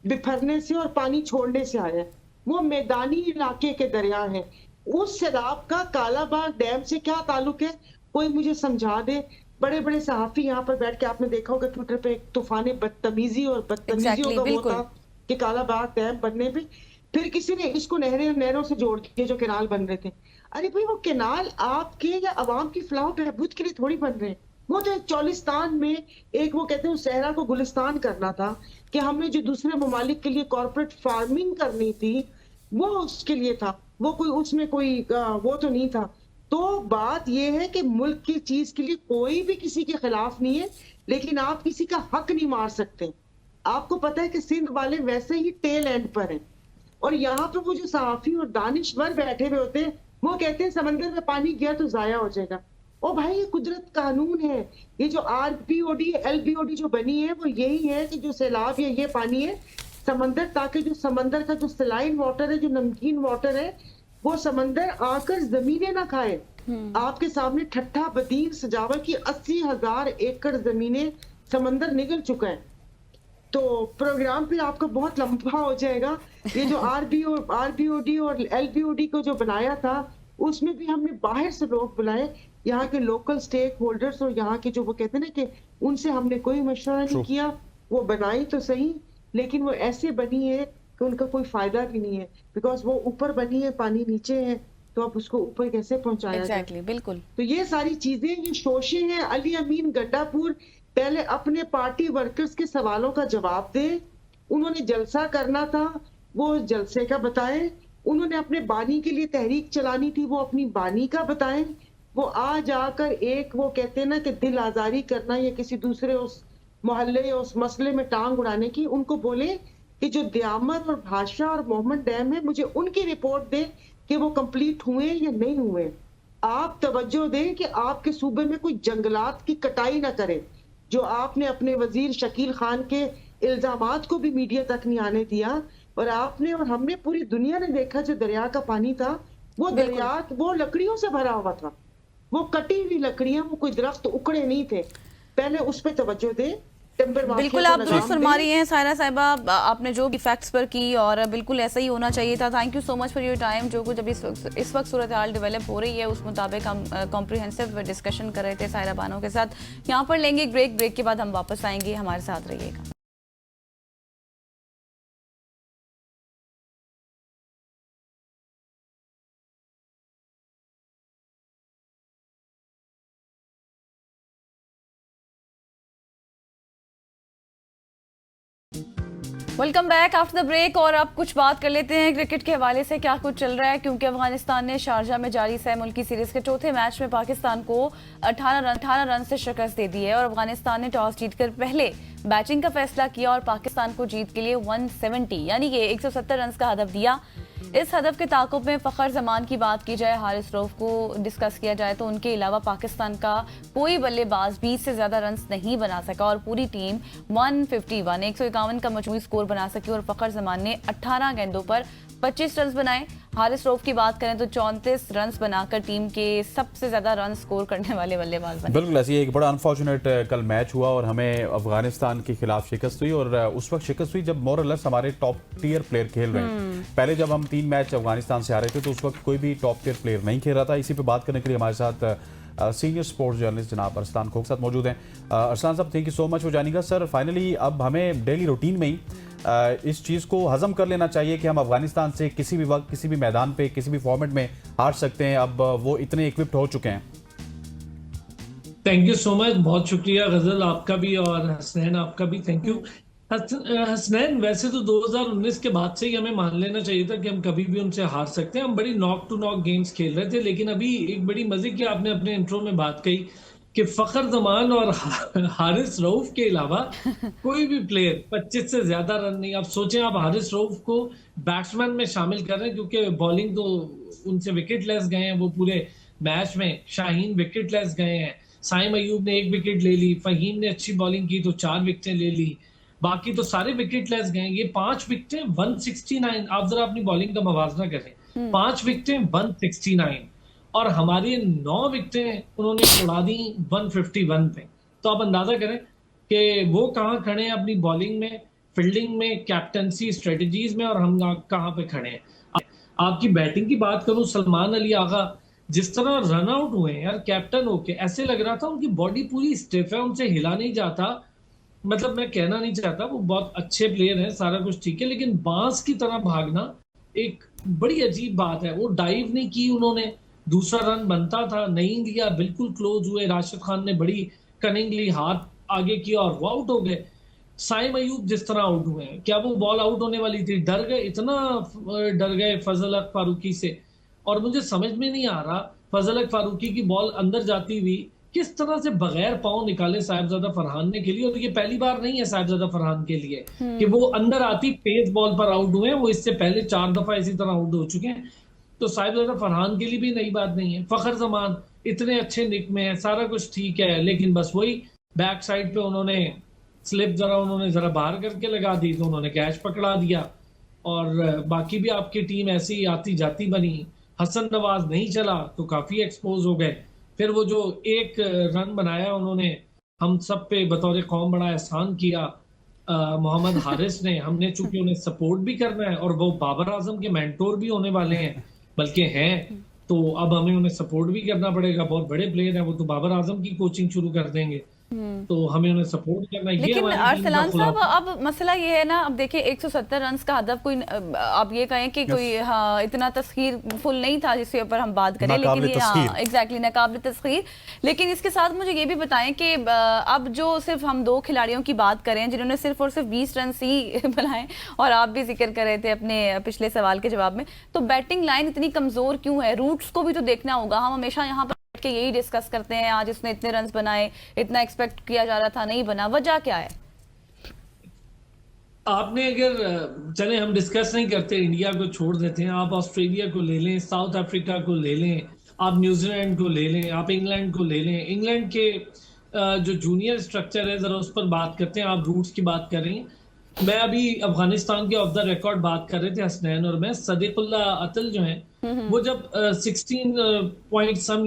बिफरने से और पानी छोड़ने से आया है, वो मैदानी इलाके के दरिया है। उस सैलाब का कालाबाग डैम से क्या ताल्लुक है, कोई मुझे समझा दे। बड़े बड़े सहाफी यहाँ पर बैठ के आपने देखा होगा ट्विटर पे एक तूफान बदतमीजियों का वो था कि कालाबाग डैम बनने पे फिर किसी ने इसको नहरों से जोड़ दिए जो कैनाल बन रहे थे। अरे भाई वो कैनाल आपके या अवाम की फलाह बहबूद के लिए थोड़ी बन रहे हैं। वो तो एक चौलिस्तान में एक वो कहते हैं उस सहरा को गुलिस्तान करना था कि हमने जो दूसरे ममालिक के लिए कॉर्पोरेट फार्मिंग करनी थी वो उसके लिए था, वो कोई उसमें कोई वो तो नहीं था। तो बात ये है कि मुल्क की चीज के लिए कोई भी किसी के खिलाफ नहीं है, लेकिन आप किसी का हक नहीं मार सकते। आपको पता है कि सिंध वाले वैसे ही टेल एंड पर हैं, और यहाँ पे वो जो सहाफी और दानिश्वर बैठे हुए होते हैं वो कहते हैं समंदर में पानी गया तो जाया हो जाएगा। ओ भाई ये कुदरत कानून है। ये जो RBOD LBOD जो बनी है वो यही है कि जो सैलाब या ये पानी है समंदर, ताकि जो समंदर का जो सलाइन वाटर है, जो नमकीन वाटर है, वो समंदर आकर जमीनें ना खाए। आपके सामने ठट्ठा बदीन सजावट की 80,000 एकड़ जमीनें समंदर निगल चुका है। तो प्रोग्राम फिर आपका बहुत लंबा हो जाएगा। ये जो RBOD और LBOD को जो बनाया था उसमें भी हमने बाहर से लोग बुलाए, यहाँ के लोकल स्टेक होल्डर्स, और यहाँ के जो वो कहते हैं ना कि उनसे हमने कोई मशवरा नहीं किया। वो बनाई तो सही, लेकिन वो ऐसे बनी है कि उनका कोई फायदा भी नहीं है, बिकॉज वो ऊपर बनी है, पानी नीचे है, तो अब उसको ऊपर कैसे पहुंचाया जाए। बिल्कुल। तो ये सारी चीजें, ये शोशे हैं। अली अमीन गड्डापुर पहले अपने पार्टी वर्कर्स के सवालों का जवाब दे। उन्होंने जलसा करना था, वो जलसे का बताएं। उन्होंने अपने बानी के लिए तहरीक चलानी थी, वो अपनी बानी का बताएं। वो आ जाकर एक वो कहते हैं ना कि दिल आजारी करना या किसी दूसरे उस मोहल्ले या उस मसले में टांग उड़ाने की, उनको बोले कि जो दयामत और भाषा और मोहम्मद डैम है मुझे उनकी रिपोर्ट दे कि वो कंप्लीट हुए या नहीं हुए। आप तवज्जो दें कि आपके सूबे में कोई जंगलात की कटाई ना करे। जो आपने अपने वजीर शकील खान के इल्जामात को भी मीडिया तक नहीं आने दिया, और आपने और हमने पूरी दुनिया ने देखा जो दरिया का पानी था वो दरिया वो लकड़ियों से भरा हुआ था, वो कटी हुई लकड़ियां, वो कोई दरख्त उखड़े नहीं थे। पहले उस पे तवज्जो दे। बिल्कुल आप दुरुस्त फरमा रही हैं सायरा साहिबा, आपने जो भी फैक्ट्स पर की, और बिल्कुल ऐसा ही होना चाहिए था। Thank you so much for your time. जो कुछ अभी इस वक्त सूरत हाल डेवलप हो रही है उस मुताबिक हम कॉम्प्रिहेंसिव डिस्कशन कर रहे थे सायरा बानो के साथ। यहाँ पर लेंगे ब्रेक के बाद हम वापस आएंगे, हमारे साथ रहिएगा। Welcome back after the break. और अब कुछ बात कर लेते हैं क्रिकेट के हवाले से क्या कुछ चल रहा है, क्योंकि अफगानिस्तान ने शारजा में जारी सह मुल्की सीरीज के चौथे मैच में पाकिस्तान को 18 रन से शिकस्त दे दी है और अफगानिस्तान ने टॉस जीतकर पहले बैटिंग का फैसला किया और पाकिस्तान को जीत के लिए 170 यानी कि 170 रन का हदफ दिया। इस हदफ के ताकुब में फ़खर जमान की बात की जाए, हारिस रऊफ को डिस्कस किया जाए तो उनके अलावा पाकिस्तान का कोई बल्लेबाज 20 से ज़्यादा रन नहीं बना सका और पूरी टीम 151 का मजमूई स्कोर बना सकी और फ़खर जमान ने 18 गेंदों पर 25 रन बनाए। हारिस रऊफ की बात करें तो 34 रन बनाकर टीम के सबसे ज्यादा रन स्कोर करने वाले बल्लेबाज बने। बिल्कुल ऐसी एक बड़ा अनफॉर्चुनेट कल मैच हुआ और हमें अफगानिस्तान के खिलाफ शिकस्त हुई और उस वक्त शिकस्त हुई जब मोरलेस हमारे टॉप टियर प्लेयर खेल रहे हैं। पहले जब हम 3 मैच अफगानिस्तान से आ रहे थे तो उस वक्त कोई भी टॉप टियर प्लेयर नहीं खेल रहा था। इसी पे बात करने के लिए हमारे साथ सीनियर स्पोर्ट्स जर्नलिस्ट जनाब अरसलान खोक साथ मौजूद हैं। अरसलान साहब, thank you so much for joining us. Sir, finally अब हमें डेली रूटीन में ही इस चीज़ को हजम कर लेना चाहिए कि हम अफगानिस्तान से किसी भी वक्त किसी भी मैदान पे किसी भी फॉर्मेट में हार सकते हैं। अब वो इतने इक्विप्ड हो चुके हैं। थैंक यू सो मच, बहुत शुक्रिया गजल आपका भी और हसनैन आपका भी, थैंक यू। हसनैन, वैसे तो 2019 के बाद से ही हमें मान लेना चाहिए था कि हम कभी भी उनसे हार सकते हैं। हम बड़ी नॉक टू नॉक गेम्स खेल रहे थे, लेकिन अभी एक बड़ी मजे की आपने अपने इंट्रो में बात कही कि फखर जमान और हारिस रऊफ के अलावा कोई भी प्लेयर 25 से ज्यादा रन नहीं। आप सोचें, आप हारिस रऊफ को बैट्समैन में शामिल कर रहे हैं क्योंकि बॉलिंग तो उनसे विकेट लेस गए हैं वो पूरे मैच में। शाहीन विकेट लेस गए हैं, साइम अयूब ने 1 विकेट ले ली, फहीम ने अच्छी बॉलिंग की तो 4 विकेटें ले ली, बाकी तो सारे विकेट लेस गए। ये 5 विकेटें 169, आप जरा अपनी बॉलिंग का मवाजना करें, 5 विकेटें 169 और हमारी 9 विकेटें उन्होंने उड़ा दी 151 पे। तो आप अंदाजा करें कि वो कहाँ खड़े हैं अपनी बॉलिंग में, फील्डिंग में, कैप्टनसी स्ट्रेटजीज में, और हम कहाँ पे खड़े हैं। आपकी बैटिंग की बात करूं, सलमान अली आगा जिस तरह रन आउट हुए हैं यार कैप्टन होके, ऐसे लग रहा था उनकी बॉडी पूरी स्टिफ है, उनसे हिला नहीं जाता। मतलब मैं कहना नहीं चाहता, वो बहुत अच्छे प्लेयर हैं, सारा कुछ ठीक है, लेकिन बांस की तरह भागना एक बड़ी अजीब बात है। वो डाइव नहीं की उन्होंने, दूसरा रन बनता था, नहीं दिया, बिल्कुल क्लोज हुए। राशिद खान ने बड़ी कनिंगली हाथ आगे किया और वो आउट हो गए। साइम अयूब जिस तरह आउट हुए हैं, क्या वो बॉल आउट होने वाली थी? डर गए, इतना डर गए फजल हक फारूकी से। और मुझे समझ में नहीं आ रहा, फजल हक फारूकी की बॉल अंदर जाती हुई किस तरह से बगैर पाँव निकाले साहिबजादा फरहान ने के लिए। और ये पहली बार नहीं है साहिबजादा फरहान के लिए कि वो अंदर आती पेस बॉल पर आउट हुए हैं, वो इससे पहले 4 दफा इसी तरह आउट हो चुके हैं। तो साहिबजादा फरहान के लिए भी नई बात नहीं है। फखर जमान इतने अच्छे निक में है, सारा कुछ ठीक है, लेकिन बस वही बैक साइड पे उन्होंने स्लिप जरा बाहर करके लगा दी तो उन्होंने कैच पकड़ा दिया। और बाकी भी आपकी टीम ऐसी ही आती जाती बनी। हसन नवाज नहीं चला तो काफी एक्सपोज हो गए। फिर वो जो 1 रन बनाया उन्होंने, हम सब पे बतौर कौम बड़ा एहसान किया मोहम्मद हारिस ने। हमने चूंकि उन्हें सपोर्ट भी करना है और वो बाबर आजम के मेंटोर भी होने वाले हैं, बल्कि हैं, तो अब हमें उन्हें सपोर्ट भी करना पड़ेगा। बहुत बड़े प्लेयर हैं वो, तो बाबर आजम की कोचिंग शुरू कर देंगे, तो हमें उन्हें सपोर्ट करना। लेकिन अरसलान साहब, अब मसला ये है ना, अब देखिए 170 रन का हदफ कोई, आप ये कहें कि कोई हाँ इतना तस्खीर फुल नहीं था जिसके ऊपर हम बात करें, लेकिन ये हाँ एग्जैक्टली नाकाबिल तस्खीर। लेकिन इसके साथ मुझे ये भी बताएं कि अब जो सिर्फ हम 2 खिलाड़ियों की बात करें जिन्होंने सिर्फ और सिर्फ 20 रन ही बनाए, और आप भी जिक्र कर रहे थे अपने पिछले सवाल के जवाब में, तो बैटिंग लाइन इतनी कमजोर क्यों है? रूट्स को भी तो देखना होगा। हम हमेशा यहाँ पर के यही डिस्कस करते हैं, आज इसने इतने रन बनाए, इतना एक्सपेक्ट किया जा रहा था, नहीं बना, वजह क्या है? आपने अगर चले हम डिस्कस नहीं करते, इंडिया को छोड़ देते हैं, आप ऑस्ट्रेलिया को ले लें, साउथ अफ्रीका को ले लें, आप न्यूजीलैंड को ले लें, आप इंग्लैंड को ले लें। इंग्लैंड के जो जूनियर स्ट्रक्चर है जरा उस पर बात करते हैं। आप रूट्स की बात कर रही हैं, मैं अभी अफगानिस्तान के ऑफ द रिकॉर्ड बात कर रहे थे हसनैन और मैं। सदीकुल्ला अतल जो है वो जब 16 पॉइंट सम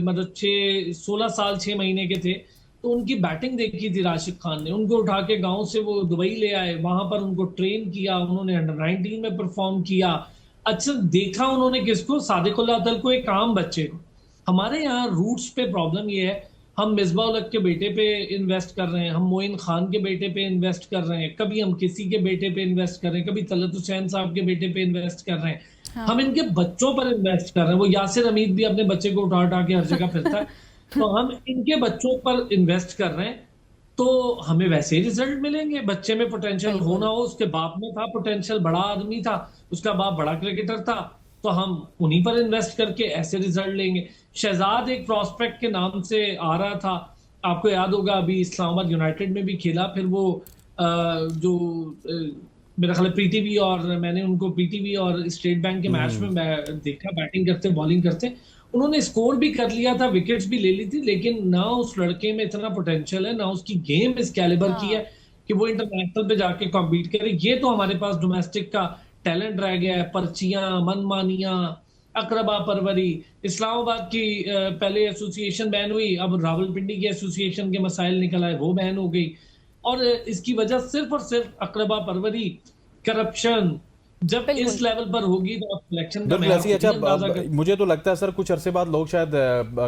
मतलब 16 साल 6 महीने के थे तो उनकी बैटिंग देखी थी राशिद खान ने। उनको उठा के गांव से वो दुबई ले आए, वहां पर उनको ट्रेन किया, उन्होंने अंडर 19 में परफॉर्म किया। अच्छा देखा उन्होंने किसको? सादिकुल्ला अतल को, एक आम बच्चे को। हमारे यहाँ रूट्स पे प्रॉब्लम ये है, हम मिसबा उल हक के बेटे पे इन्वेस्ट कर रहे हैं, हम मोइन खान के बेटे पे इन्वेस्ट कर रहे हैं, कभी हम किसी के बेटे पे इन्वेस्ट कर रहे हैं, कभी तलत हुसैन साहब के बेटे पे इन्वेस्ट कर रहे हैं। हाँ। हम इनके बच्चों पर इन्वेस्ट कर रहे हैं। वो यासिर हमीद भी अपने बच्चे को उठा उठा के हर जगह फिरता है। तो हम इनके बच्चों पर इन्वेस्ट कर रहे हैं। तो हमें वैसे ही रिजल्ट मिलेंगे। बच्चे में पोटेंशियल बिल्कुल। होना हो, उसके बाप में था पोटेंशियल, बड़ा आदमी था, उसका बाप बड़ा क्रिकेटर था, तो हम उन्हीं पर इन्वेस्ट करके ऐसे रिजल्ट लेंगे। शहजाद एक प्रोस्पेक्ट के नाम से आ रहा था, आपको याद होगा, अभी इस्लामाबाद यूनाइटेड में भी खेला, फिर वो मेरा ख्याल है पीटीवी, और मैंने उनको पीटीवी और स्टेट बैंक के मैच में देखा बैटिंग करते बॉलिंग करते। उन्होंने स्कोर भी कर लिया था, विकेट्स भी ले ली थी, लेकिन ना उस लड़के में इतना पोटेंशियल है, ना उसकी गेम इस कैलिबर की है कि वो इंटरनेशनल पे जाके कॉम्पीट करे। ये तो हमारे पास डोमेस्टिक का टैलेंट रह गया है, पर्चियां, मनमानियां, अकरबा परवरी। इस्लामाबाद की पहले एसोसिएशन बैन हुई, अब रावलपिंडी की एसोसिएशन के मसाइल निकल आए, वो बैन हो गई। और इसकी वजह सिर्फ और सिर्फ अकरबा परवरी, करप्शन जब बिल्कुल। इस लेवल पर होगी तो आप सिलेक्शन का बिल्कुल मैच ऐसी। अच्छा, अंदाजा कर। मुझे तो लगता है सर कुछ अरसे बाद लोग शायद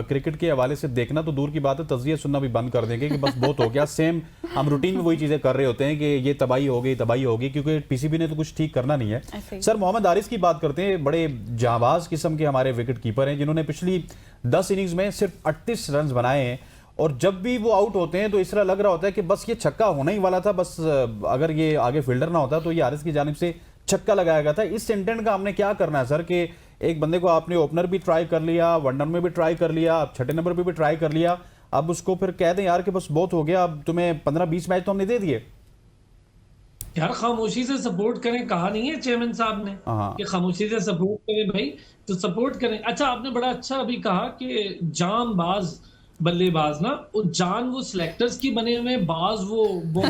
क्रिकेट के हवाले से देखना तो दूर की बात है, तज़किया सुनना भी बंद कर देंगे कि बस बहुत हो गया। सेम हम रूटीन में वही चीजें कर रहे होते हैं कि ये तबाही हो गई, क्योंकि पीसीबी ने तो कुछ ठीक करना नहीं ऐसे है। ही। सर मोहम्मद हारिस की बात करते हैं, बड़े जांबाज किस्म के हमारे विकेट कीपर हैं, जिन्होंने पिछली 10 इनिंग्स में सिर्फ 38 रन बनाए हैं, और जब भी वो आउट होते हैं तो इस तरह लग रहा होता है कि बस ये छक्का होना ही वाला था, बस अगर ये आगे फील्डर ना होता तो ये हारिस की जानिब से छक्का लगाया गया था। इस इंटेंट का हमने क्या करना है सर, कि एक बंदे को आपने ओपनर भी ट्राई कर लिया, वनडन में भी ट्राई कर लिया, अब छठे नंबर पे भी ट्राई कर लिया, अब उसको फिर कह दें यार कि बस बहुत हो गया, अब तुम्हें 15-20 मैच तो हमने दे दिए। यार खामोशी से सपोर्ट करें, कहा नहीं है चेयरमैन साहब ने हाँ। कि खामोशी से सपोर्ट करें भाई, तो सपोर्ट करें। अच्छा, आपने बड़ा अच्छा अभी कहा कि जानबाज बल्लेबाज ना, वो जान वो सिलेक्टर्स की बने हुए, बाज वो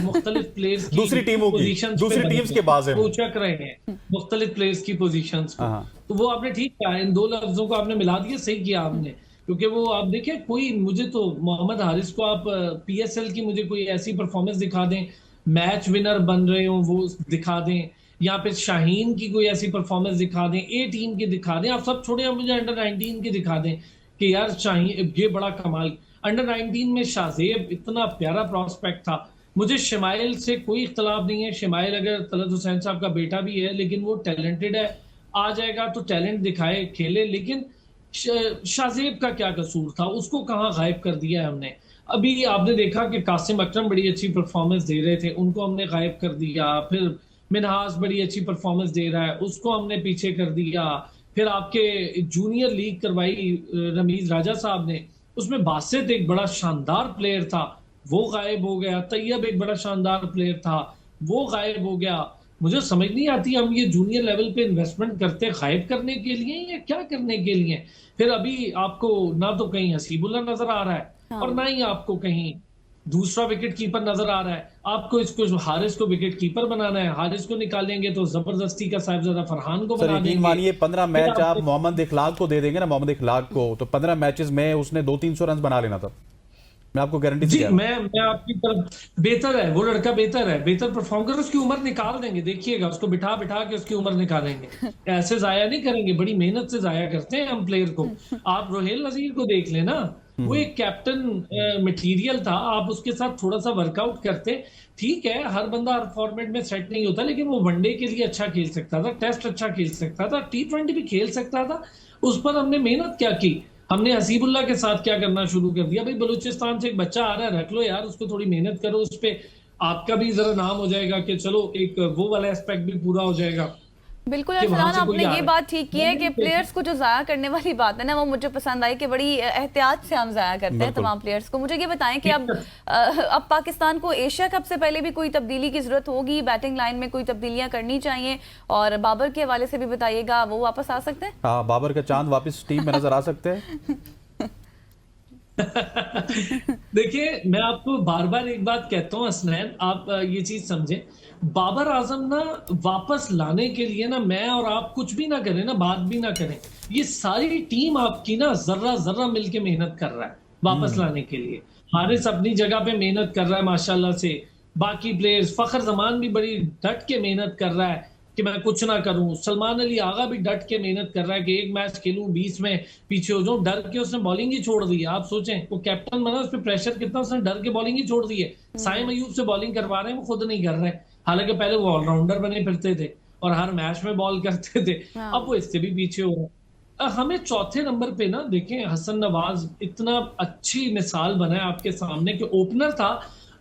मुख्तलिफ प्लेयर्स की दूसरी टीमों की, पोजीशंस दूसरी पे बने टीम्स हुए, के बाज हैं वो चक रहे हैं मुख्तलिफ प्लेयर्स की पोजीशंस पे। हाँ। तो वो आपने ठीक कहा, इन दो लफ्जों को आपने मिला दिया, सही किया आपने। क्योंकि वो आप देखिए, कोई मुझे तो मोहम्मद हारिस को आप पीएसएल की मुझे कोई ऐसी परफॉर्मेंस दिखा दें, मैच विनर बन रहे हो वो दिखा दें, या फिर शाहीन की कोई ऐसी परफॉर्मेंस दिखा दें, ए टीम की दिखा दें, आप सब छोड़े, आप मुझे अंडर 19 की दिखा दें कि यार शाहीन ये बड़ा कमाल। अंडर 19 में शाहजेब इतना प्यारा प्रॉस्पेक्ट था। मुझे शमाइल से कोई इख्तलाफ नहीं है, शमाइल अगर तलत हुसैन साहब का बेटा भी है, लेकिन वो टैलेंटेड है, आ जाएगा तो टैलेंट दिखाए, खेले। लेकिन शाहजेब का क्या कसूर था, उसको कहाँ गायब कर दिया है हमने। अभी आपने देखा कि कासिम अकरम बड़ी अच्छी परफॉर्मेंस दे रहे थे, उनको हमने गायब कर दिया। फिर मिनहास बड़ी अच्छी परफॉर्मेंस दे रहा है, उसको हमने पीछे कर दिया। फिर आपके जूनियर लीग करवाई रमीज राजा साहब ने, उसमें बासित एक बड़ा शानदार प्लेयर था, वो गायब हो गया। तैयब एक बड़ा शानदार प्लेयर था, वो गायब हो गया। मुझे समझ नहीं आती, हम ये जूनियर लेवल पे इन्वेस्टमेंट करते गायब करने के लिए या क्या करने के लिए। फिर अभी आपको ना तो कहीं हसीबुल्ला नजर आ रहा है और ना ही आपको कहीं दूसरा विकेट कीपर नजर आ रहा है। आपको इसको हारिस को विकेट कीपर बनाना है, हारिस को निकालेंगे तो जबरदस्ती का साहिबजादा फरहान को बना देंगे। मानिए 15 मैच आप मोहम्मद इखलाक को दे देंगे ना, मोहम्मद इखलाक को, तो 15 मैचेस में उसने 200-300 रन बना लेना था, मैं आपको गारंटी जी। मैं आपकी तरफ, बेहतर है वो लड़का, बेहतर है, बेहतर परफॉर्म कर, उसकी उम्र निकाल देंगे, देखिएगा, उसको बिठा बिठा के उसकी उम्र निकालेंगे। ऐसे जाया नहीं करेंगे, बड़ी मेहनत से जाया करते हैं हम प्लेयर को। आप रोहेल नजीर को देख लेना, वो एक कैप्टन मटेरियल था, आप उसके साथ थोड़ा सा वर्कआउट करते। ठीक है, हर बंदा हर फॉर्मेट में सेट नहीं होता, लेकिन वो वनडे के लिए अच्छा खेल सकता था, टेस्ट अच्छा खेल सकता था, T20 भी खेल सकता था। उस पर हमने मेहनत क्या की, हमने हसीबुल्ला के साथ क्या करना शुरू कर दिया, भाई बलूचिस्तान से एक बच्चा आ रहा है, रख लो यार उसको, थोड़ी मेहनत करो उस पे, आपका भी जरा नाम हो जाएगा कि चलो एक वो वाला एस्पेक्ट भी पूरा हो जाएगा। बिल्कुल फरहान, आपने ये बात ठीक की है कि प्लेयर्स को जो जाया करने वाली बात है ना, वो मुझे पसंद आई कि बड़ी एहतियात से हम जाया करते हैं तमाम प्लेयर्स को। मुझे ये बताएं कि अब पाकिस्तान को एशिया कप से पहले भी कोई तब्दीली की जरूरत होगी, बैटिंग लाइन में कोई तब्दीलियां करनी चाहिए, और बाबर के हवाले से भी बताइएगा, वो वापस आ सकते हैं? हाँ, बाबर का चांद वापस टीम में नजर आ सकते हैं। देखिए, मैं आपको बार बार एक बात कहता हूँ हसनैन, आप ये चीज समझे, बाबर आजम ना वापस लाने के लिए ना मैं और आप कुछ भी ना करें ना, बात भी ना करें, ये सारी टीम आपकी ना जर्रा जर्रा मिलके मेहनत कर रहा है वापस लाने के लिए। हारिस अपनी जगह पे मेहनत कर रहा है माशाल्लाह से, बाकी प्लेयर्स, फखर जमान भी बड़ी डट के मेहनत कर रहा है कि मैं कुछ ना करूं, सलमान अली आगा भी डट के मेहनत कर रहा है कि एक मैच खेलूं 20 में पीछे हो जाऊं, डर के उसने बॉलिंग ही छोड़ दी है। आप सोचें, वो कैप्टन बना, उस पर प्रेशर कितना, उसने डर के बॉलिंग ही छोड़ दी है। साइम अयूब से बॉलिंग करवा रहे हैं, वो खुद नहीं कर रहे, हालांकि पहले वो ऑलराउंडर बने फिरते थे और हर मैच में बॉल करते थे, अब वो इससे भी पीछे हो रहे हैं। हमें चौथे नंबर पे ना देखें, हसन नवाज इतना अच्छी मिसाल बना है आपके सामने कि ओपनर था,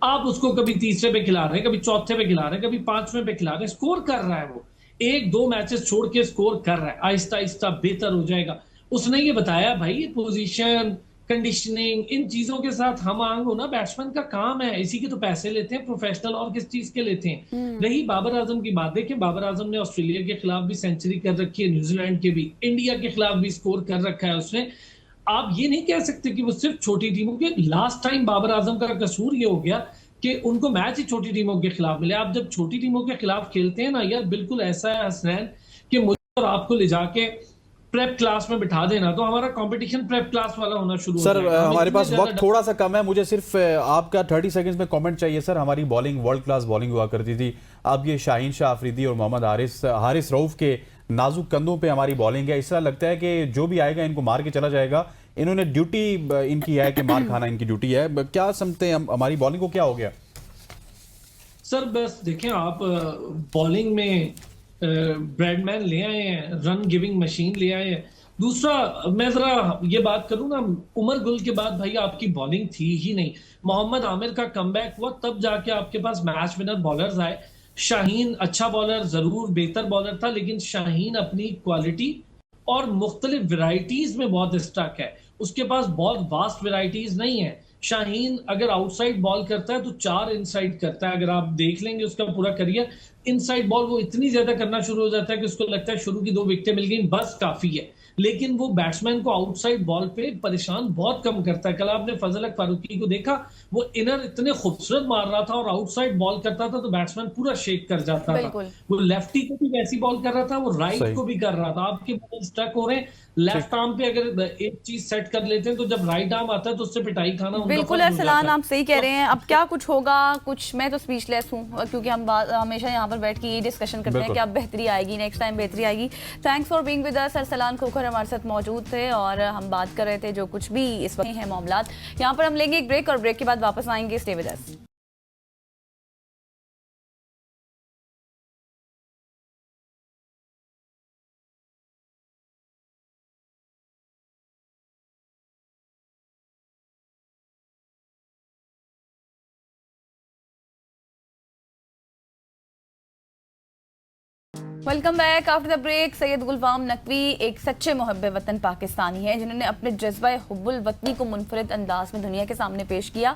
आप उसको कभी तीसरे पे खिला रहे हैं, कभी चौथे पे खिला रहे हैं, कभी पांचवें पे खिला रहे हैं, स्कोर कर रहा है वो, एक दो मैचेस छोड़ के स्कोर कर रहा है, आहिस्ता आहिस्ता बेहतर हो जाएगा। उसने ये बताया भाई ये पोजीशन, कंडीशनिंग, इन चीजों के साथ हम आंग होना बैट्समैन का काम है, इसी के तो पैसे लेते हैं प्रोफेशनल, और किस चीज के लेते हैं। रही बाबर आजम की बात, देखें बाबर आजम ने ऑस्ट्रेलिया के खिलाफ भी सेंचुरी कर रखी है, न्यूजीलैंड के भी, इंडिया के खिलाफ भी स्कोर कर रखा है उसने। आप ये नहीं कह सकते कि वो सिर्फ छोटी टीमों के, लास्ट टाइम बाबर आजम का कसूर ये हो गया कि उनको मैच ही छोटी टीमों के खिलाफ मिले। आप जब छोटी टीमों के खिलाफ खेलते हैं ना यार, बिल्कुल ऐसा है हसनैन कि मुझे और आपको ले जाके प्रेप क्लास में बिठा देना, तो हमारा कंपटीशन प्रेप क्लास वाला होना शुरू हो सर जाएगा। हमारे पास वक्त थोड़ा सा कम है, मुझे सिर्फ आपका 30 सेकंड्स में कमेंट चाहिए सर। हमारी बॉलिंग वर्ल्ड क्लास बॉलिंग हुआ करती थी, अब ये शाहीन शाह अफरीदी और मोहम्मद हारिस रऊफ के नाजुक कंधों पे हमारी बॉलिंग है। इस तरह लगता है कि जो भी आएगा इनको मार के चला जाएगा। इन्होंने ड्यूटी इनकी है कि मार खाना इनकी ड्यूटी है। क्या समझते हैं हमारी बॉलिंग को क्या हो गया? सर बस देखें, आप बॉलिंग में ब्रैडमैन ले आए हैं, रन गिविंग मशीन ले आए हैं। दूसरा मैं जरा ये बात करूं ना, उमर गुल के बाद भाई आपकी बॉलिंग थी ही नहीं। मोहम्मद आमिर का कमबैक हुआ तब जाके आपके पास मैच विनर बॉलर्स आए। शाहीन अच्छा बॉलर, जरूर बेहतर बॉलर था, लेकिन शाहीन अपनी क्वालिटी और मुख्तलिफ वेराइटीज में बहुत स्टक है, उसके पास बहुत वास्ट वेराइटीज नहीं है। शाहीन अगर आउटसाइड बॉल करता है तो 4 इनसाइड करता है। अगर आप देख लेंगे उसका पूरा करियर, इनसाइड बॉल वो इतनी ज्यादा करना शुरू हो जाता है कि उसको लगता है शुरू की 2 विकेटें मिल गई बस काफी है, लेकिन वो बैट्समैन को आउटसाइड बॉल पे परेशान बहुत कम करता है। कल आपने फजल हक फारूकी को देखा, वो इनर इतने खूबसूरत मार रहा था और आउटसाइड बॉल करता था तो बैट्समैन पूरा शेक कर जाता था। वो लेफ्टी को भी वैसी बॉल कर रहा था, वो राइट को भी कर रहा था। आपके बॉल स्टक हो रहे हैं लेफ्ट आर्म पे, अगर एक चीज सेट कर लेते हैं तो जब राइट आर्म आता है तो उससे पिटाई खाना बिल्कुल अरसलान, आप सही कह रहे हैं। अब क्या कुछ होगा, कुछ मैं तो स्पीचलेस हूँ, क्योंकि हम हमेशा यहाँ पर बैठ के ये डिस्कशन करते हैं कि अब बेहतरी आएगी, नेक्स्ट टाइम बेहतरी आएगी। Thanks for being with us. Arsalan Khokhar हमारे साथ मौजूद थे और हम बात कर रहे थे जो कुछ भी इस वक्त है मामलात। यहाँ पर हम लेंगे एक ब्रेक और ब्रेक के बाद वापस आएंगे। Stay with us. Welcome back after the break. Syed Gulfam Naqvi एक सच्चे मुहब्ब वतन पाकिस्तानी है जिन्होंने अपने जज्बा हुब्बुल वतनी को मुनफरिद अंदाज में दुनिया के सामने पेश किया।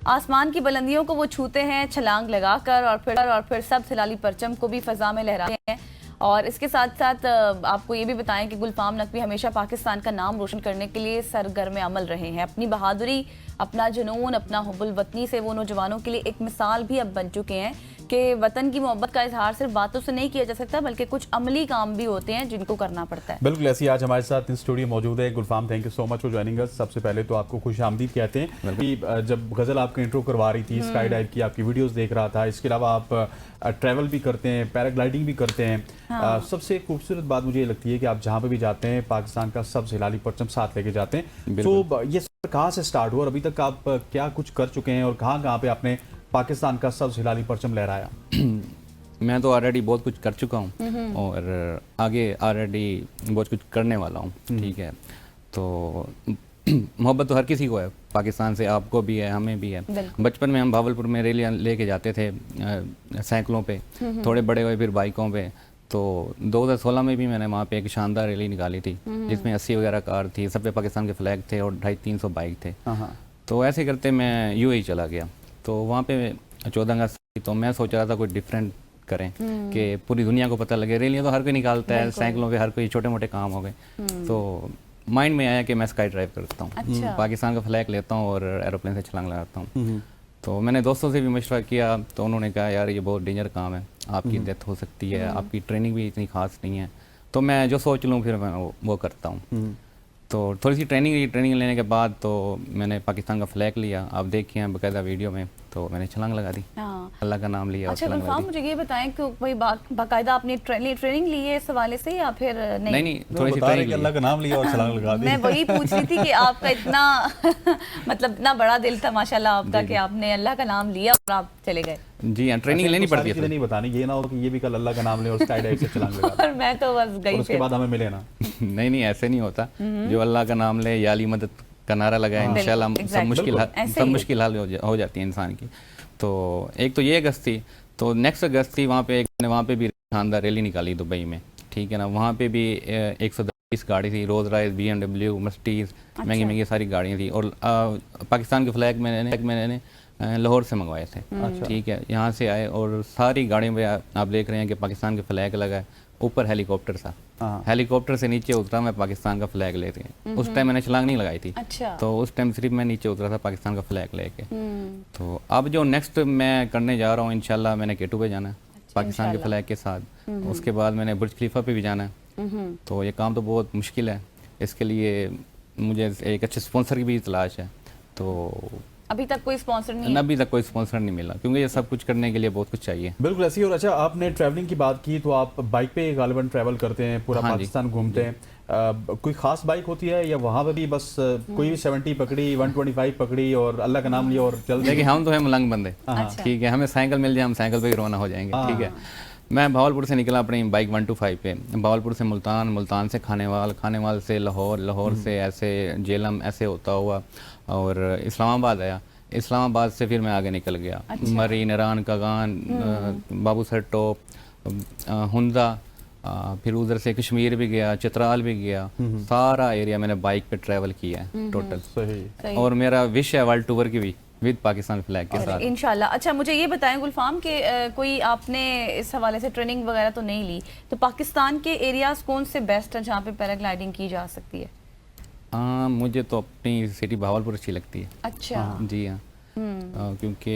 आसमान की बुलंदियों को वो छूते हैं छलांग लगाकर और फिर सब हिलाली परचम को भी फजा में लहराते हैं। और इसके साथ साथ आपको ये भी बताएं कि गुलफाम नकवी हमेशा पाकिस्तान का नाम रोशन करने के लिए सरगर्म अमल रहे हैं। अपनी बहादुरी, अपना जुनून, अपना हुब्बुल वतनी से वो नौजवानों के लिए एक मिसाल भी अब बन चुके हैं कि वतन की मोहब्बत का इजहार सिर्फ बातों से नहीं किया जा सकता, बल्कि कुछ अमली काम भी होते हैं जिनको करना पड़ता है। बिल्कुल ऐसी आज हमारे साथ इन स्टूडियो मौजूद है Gulfam. Thank you so much for joining us. सबसे पहले तो आपको खुश आमदीद कहते हैं कि जब गजल आपकी इंट्रो करवा रही थी, स्काई डाइव की आपकी वीडियोस देख रहा था, इसके अलावा आप ट्रैवल भी करते हैं, पैराग्लाइडिंग भी करते हैं। हाँ। सबसे खूबसूरत बात मुझे ये लगती है कि आप जहाँ पे भी जाते हैं पाकिस्तान का सबसे हिलाली परचम साथ लेके जाते हैं। तो ये सफर कहाँ से स्टार्ट हुआ और अभी तक आप क्या कुछ कर चुके हैं और कहाँ कहाँ पे आपने पाकिस्तान का सबसे हिलाली परचम लहराया? मैं तो ऑलरेडी बहुत कुछ कर चुका हूँ और आगे ऑलरेडी बहुत कुछ करने वाला हूँ। ठीक है, तो मोहब्बत तो हर किसी को है पाकिस्तान से, आपको भी है, हमें भी है। बचपन में हम भावलपुर में रैलियाँ लेके जाते थे साइकिलों पे, थोड़े बड़े हुए फिर बाइकों पे। तो 2016 में भी मैंने वहाँ पे एक शानदार रैली निकाली थी जिसमें 80 वगैरह कार थी, सब पे पाकिस्तान के फ्लैग थे और 250-300 बाइक थे। तो ऐसे करते मैं यूएई चला गया। तो वहाँ पे 14 अगस्त थी, तो मैं सोच रहा था कोई डिफरेंट करें कि पूरी दुनिया को पता लगे। रैलियाँ तो हर कोई निकालता है, साइकिलों पे हर कोई छोटे मोटे काम हो गए। तो माइंड में आया कि मैं स्काई ड्राइव करता हूँ। अच्छा। पाकिस्तान का फ्लैग लेता हूँ और एरोप्लेन से छलांग लगाता हूँ। तो मैंने दोस्तों से भी मशवरा किया, तो उन्होंने कहा यार ये बहुत डेंजर काम है, आपकी डेथ हो सकती है, आपकी ट्रेनिंग भी इतनी खास नहीं है। तो मैं जो सोच लूँ फिर मैं वो करता हूँ। तो थोड़ी सी ट्रेनिंग लेने के बाद तो मैंने पाकिस्तान का फ्लैग लिया, आप देखिए बाकायदा वीडियो में, तो मैंने छलांग लगा दी। हाँ। अल्लाह का नाम लिया। अच्छा गुलफाम, मुझे ये बताएं कि भाई बाकायदा आपने ट्रेनिंग ली है इस हवाले से या फिर नहीं? नहीं, थोड़ी सी ट्रेनिंग, अल्लाह का नाम लिया और छलांग लगा दी। मैं वही पूछ रही थी कि आपका इतना मतलब इतना बड़ा दिल था माशाल्लाह आपका कि आपने अल्लाह का नाम लिया और आप चले गए। जी हाँ, ट्रेनिंग लेनी पड़ती है। नहीं बतानी, ये ना हो कि ये भी कल अल्लाह का नाम ले और स्काई डाइव से छलांग लगा और मैं तो बस गई, उसके बाद हमें मिले ना। नहीं ऐसे नहीं होता। जो अल्लाह का नाम ले या अली मदद का नारा लगाए, इंशाल्लाह सब मुश्किल हल हो जाती है इंसान की। तो एक तो ये अगस्त थी, तो नेक्स्ट अगस्त थी, वहाँ पे वहाँ पे भी शानदार रैली निकाली दुबई में, ठीक है ना। वहाँ पे भी 110 गाड़ी थी, रोज रॉयस, BMW, मर्सिडीज, महंगी महंगी सारी गाड़ियाँ थी। और पाकिस्तान के फ्लैग मैंने लाहौर से मंगवाए थे, ठीक है। यहाँ से आए और सारी गाड़ियों पे आप देख रहे हैं कि पाकिस्तान के फ्लैग लगा है, ऊपर हेलीकॉप्टर था, हेलीकॉप्टर से नीचे उतरा मैं पाकिस्तान का फ्लैग लेके। उस टाइम मैंने छलांग नहीं लगाई थी, अच्छा। तो उस टाइम सिर्फ मैं नीचे उतरा था पाकिस्तान का फ्लैग लेके। तो अब जो नेक्स्ट मैं करने जा रहा हूँ इंशाल्लाह, मैंने K2 पे जाना है पाकिस्तान के फ्लैग के साथ। उसके बाद मैंने बुर्ज खलीफा पे भी जाना है। तो ये काम तो बहुत मुश्किल है, इसके लिए मुझे एक अच्छे स्पॉन्सर की भी तलाश है। तो अभी तक कोई स्पॉन्सर नहीं है? अभी तक कोई स्पॉन्सर नहीं मिला, क्योंकि ये सब कुछ करने के लिए बहुत कुछ चाहिए। बिल्कुल ऐसी। और अच्छा, आपने ट्रैवलिंग की बात की, तो आप बाइक पे गालिबन ट्रैवल करते हैं, पूरा हाँ पाकिस्तान घूमते हैं। कोई खास बाइक होती है या वहाँ पर भी बस कोई भी 70 पकड़ी, 125 पकड़ी और अल्लाह का नाम लिया और चल? देखिए हम तो है मलंग बंदे, ठीक है, हमें साइकिल मिल जाए हम साइकिल पे ही रवाना हो जाएंगे, ठीक है। मैं भावलपुर से निकला अपनी बाइक 125 पे, भावलपुर से मुल्तान, मुल्तान से खानेवाल से लाहौर, लाहौर से ऐसे जेलम ऐसे होता हुआ और इस्लामाबाद आया। इस्लामाबाद से फिर मैं आगे निकल गया, मरी, नरान, कागान, बाबूसर टॉप, हुंदा, फिर उधर से कश्मीर भी गया, चित्राल भी गया, सारा एरिया मैंने बाइक पे ट्रैवल किया है टोटल। सही। और मेरा विश है वर्ल्ड टूर की भी विद पाकिस्तान फ्लैग के साथ इंशाल्लाह। अच्छा, मुझे ये बताएं गुलफाम कि कोई आपने इस हवाले से ट्रेनिंग वगैरह तो नहीं ली, तो पाकिस्तान के एरियाज कौन से बेस्ट हैं जहाँ पे पैराग्लाइडिंग की जा सकती है? मुझे तो अपनी सिटी भावलपुर अच्छी लगती है। अच्छा। जी हाँ, क्योंकि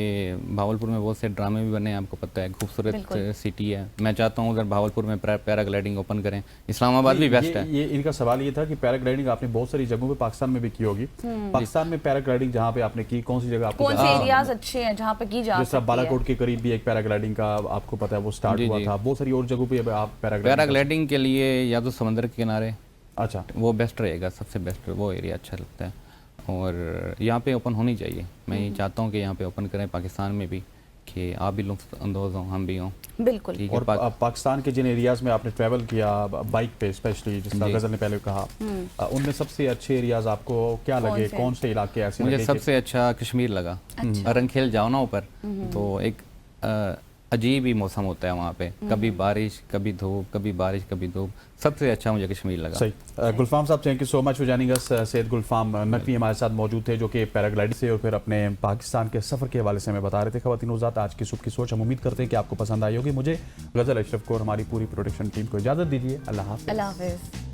भावलपुर में बहुत से ड्रामे भी बने हैं, आपको पता है, खूबसूरत सिटी है। मैं चाहता हूँ उधर भावलपुर में पैराग्लाइडिंग ओपन करें। इस्लामाबाद भी बेस्ट है। ये इनका सवाल ये था कि पैराग्लाइडिंग आपने बहुत सारी जगहों पे पाकिस्तान में भी की होगी, पाकिस्तान में पैराग्लाइडिंग जहाँ पे आपने की, कौन सी जगह आपको, कौन से एरियाज अच्छे हैं जहाँ पे की जा सकती है? बालाकोट के करीब भी एक पैराग्लाइडिंग का आपको पता है वो स्टार्ट हुआ था, बहुत सारी और जगहों पे आप पैराग्लाइडिंग के लिए या तो समंदर के किनारे, अच्छा, वो बेस्ट रहेगा, सबसे बेस्ट वो एरिया अच्छा लगता है। और यहाँ पे ओपन होनी चाहिए, मैं ये चाहता हूँ कि यहाँ पे ओपन करें पाकिस्तान में भी, कि आप भी लुत्फ अंदोज़ हों, हम भी हों। बिल्कुल। और पाकिस्तान के जिन एरियाज़ में आपने ट्रैवल किया बाइक पे, स्पेशली जिस तरह गजल ने पहले कहा, उनमें सबसे अच्छे एरियाज आपको क्या लगे? कौन से इलाके ऐसे मुझे सबसे अच्छा कश्मीर लगा। रंगखेल जाओ ना ऊपर, तो एक अजीब ही मौसम होता है वहाँ पे, कभी बारिश, कभी धूप, कभी बारिश, कभी धूप। सबसे अच्छा मुझे कश्मीर लगा। सही। गुलफाम साहब, thank you so much for joining us. Syed Gulfam Naqvi हमारे साथ मौजूद थे, जो कि पैराग्लाइडिंग से और फिर अपने पाकिस्तान के सफ़र के हवाले से हमें बता रहे थे। ख़वातीन हज़रात, आज की सुबह की सोच हम उम्मीद करते हैं कि आपको पसंद आई होगी। मुझे गज़ल अशरफ को और हमारी पूरी प्रोडक्शन टीम को इजाज़त दीजिए। अल्लाह हाफ़िज़।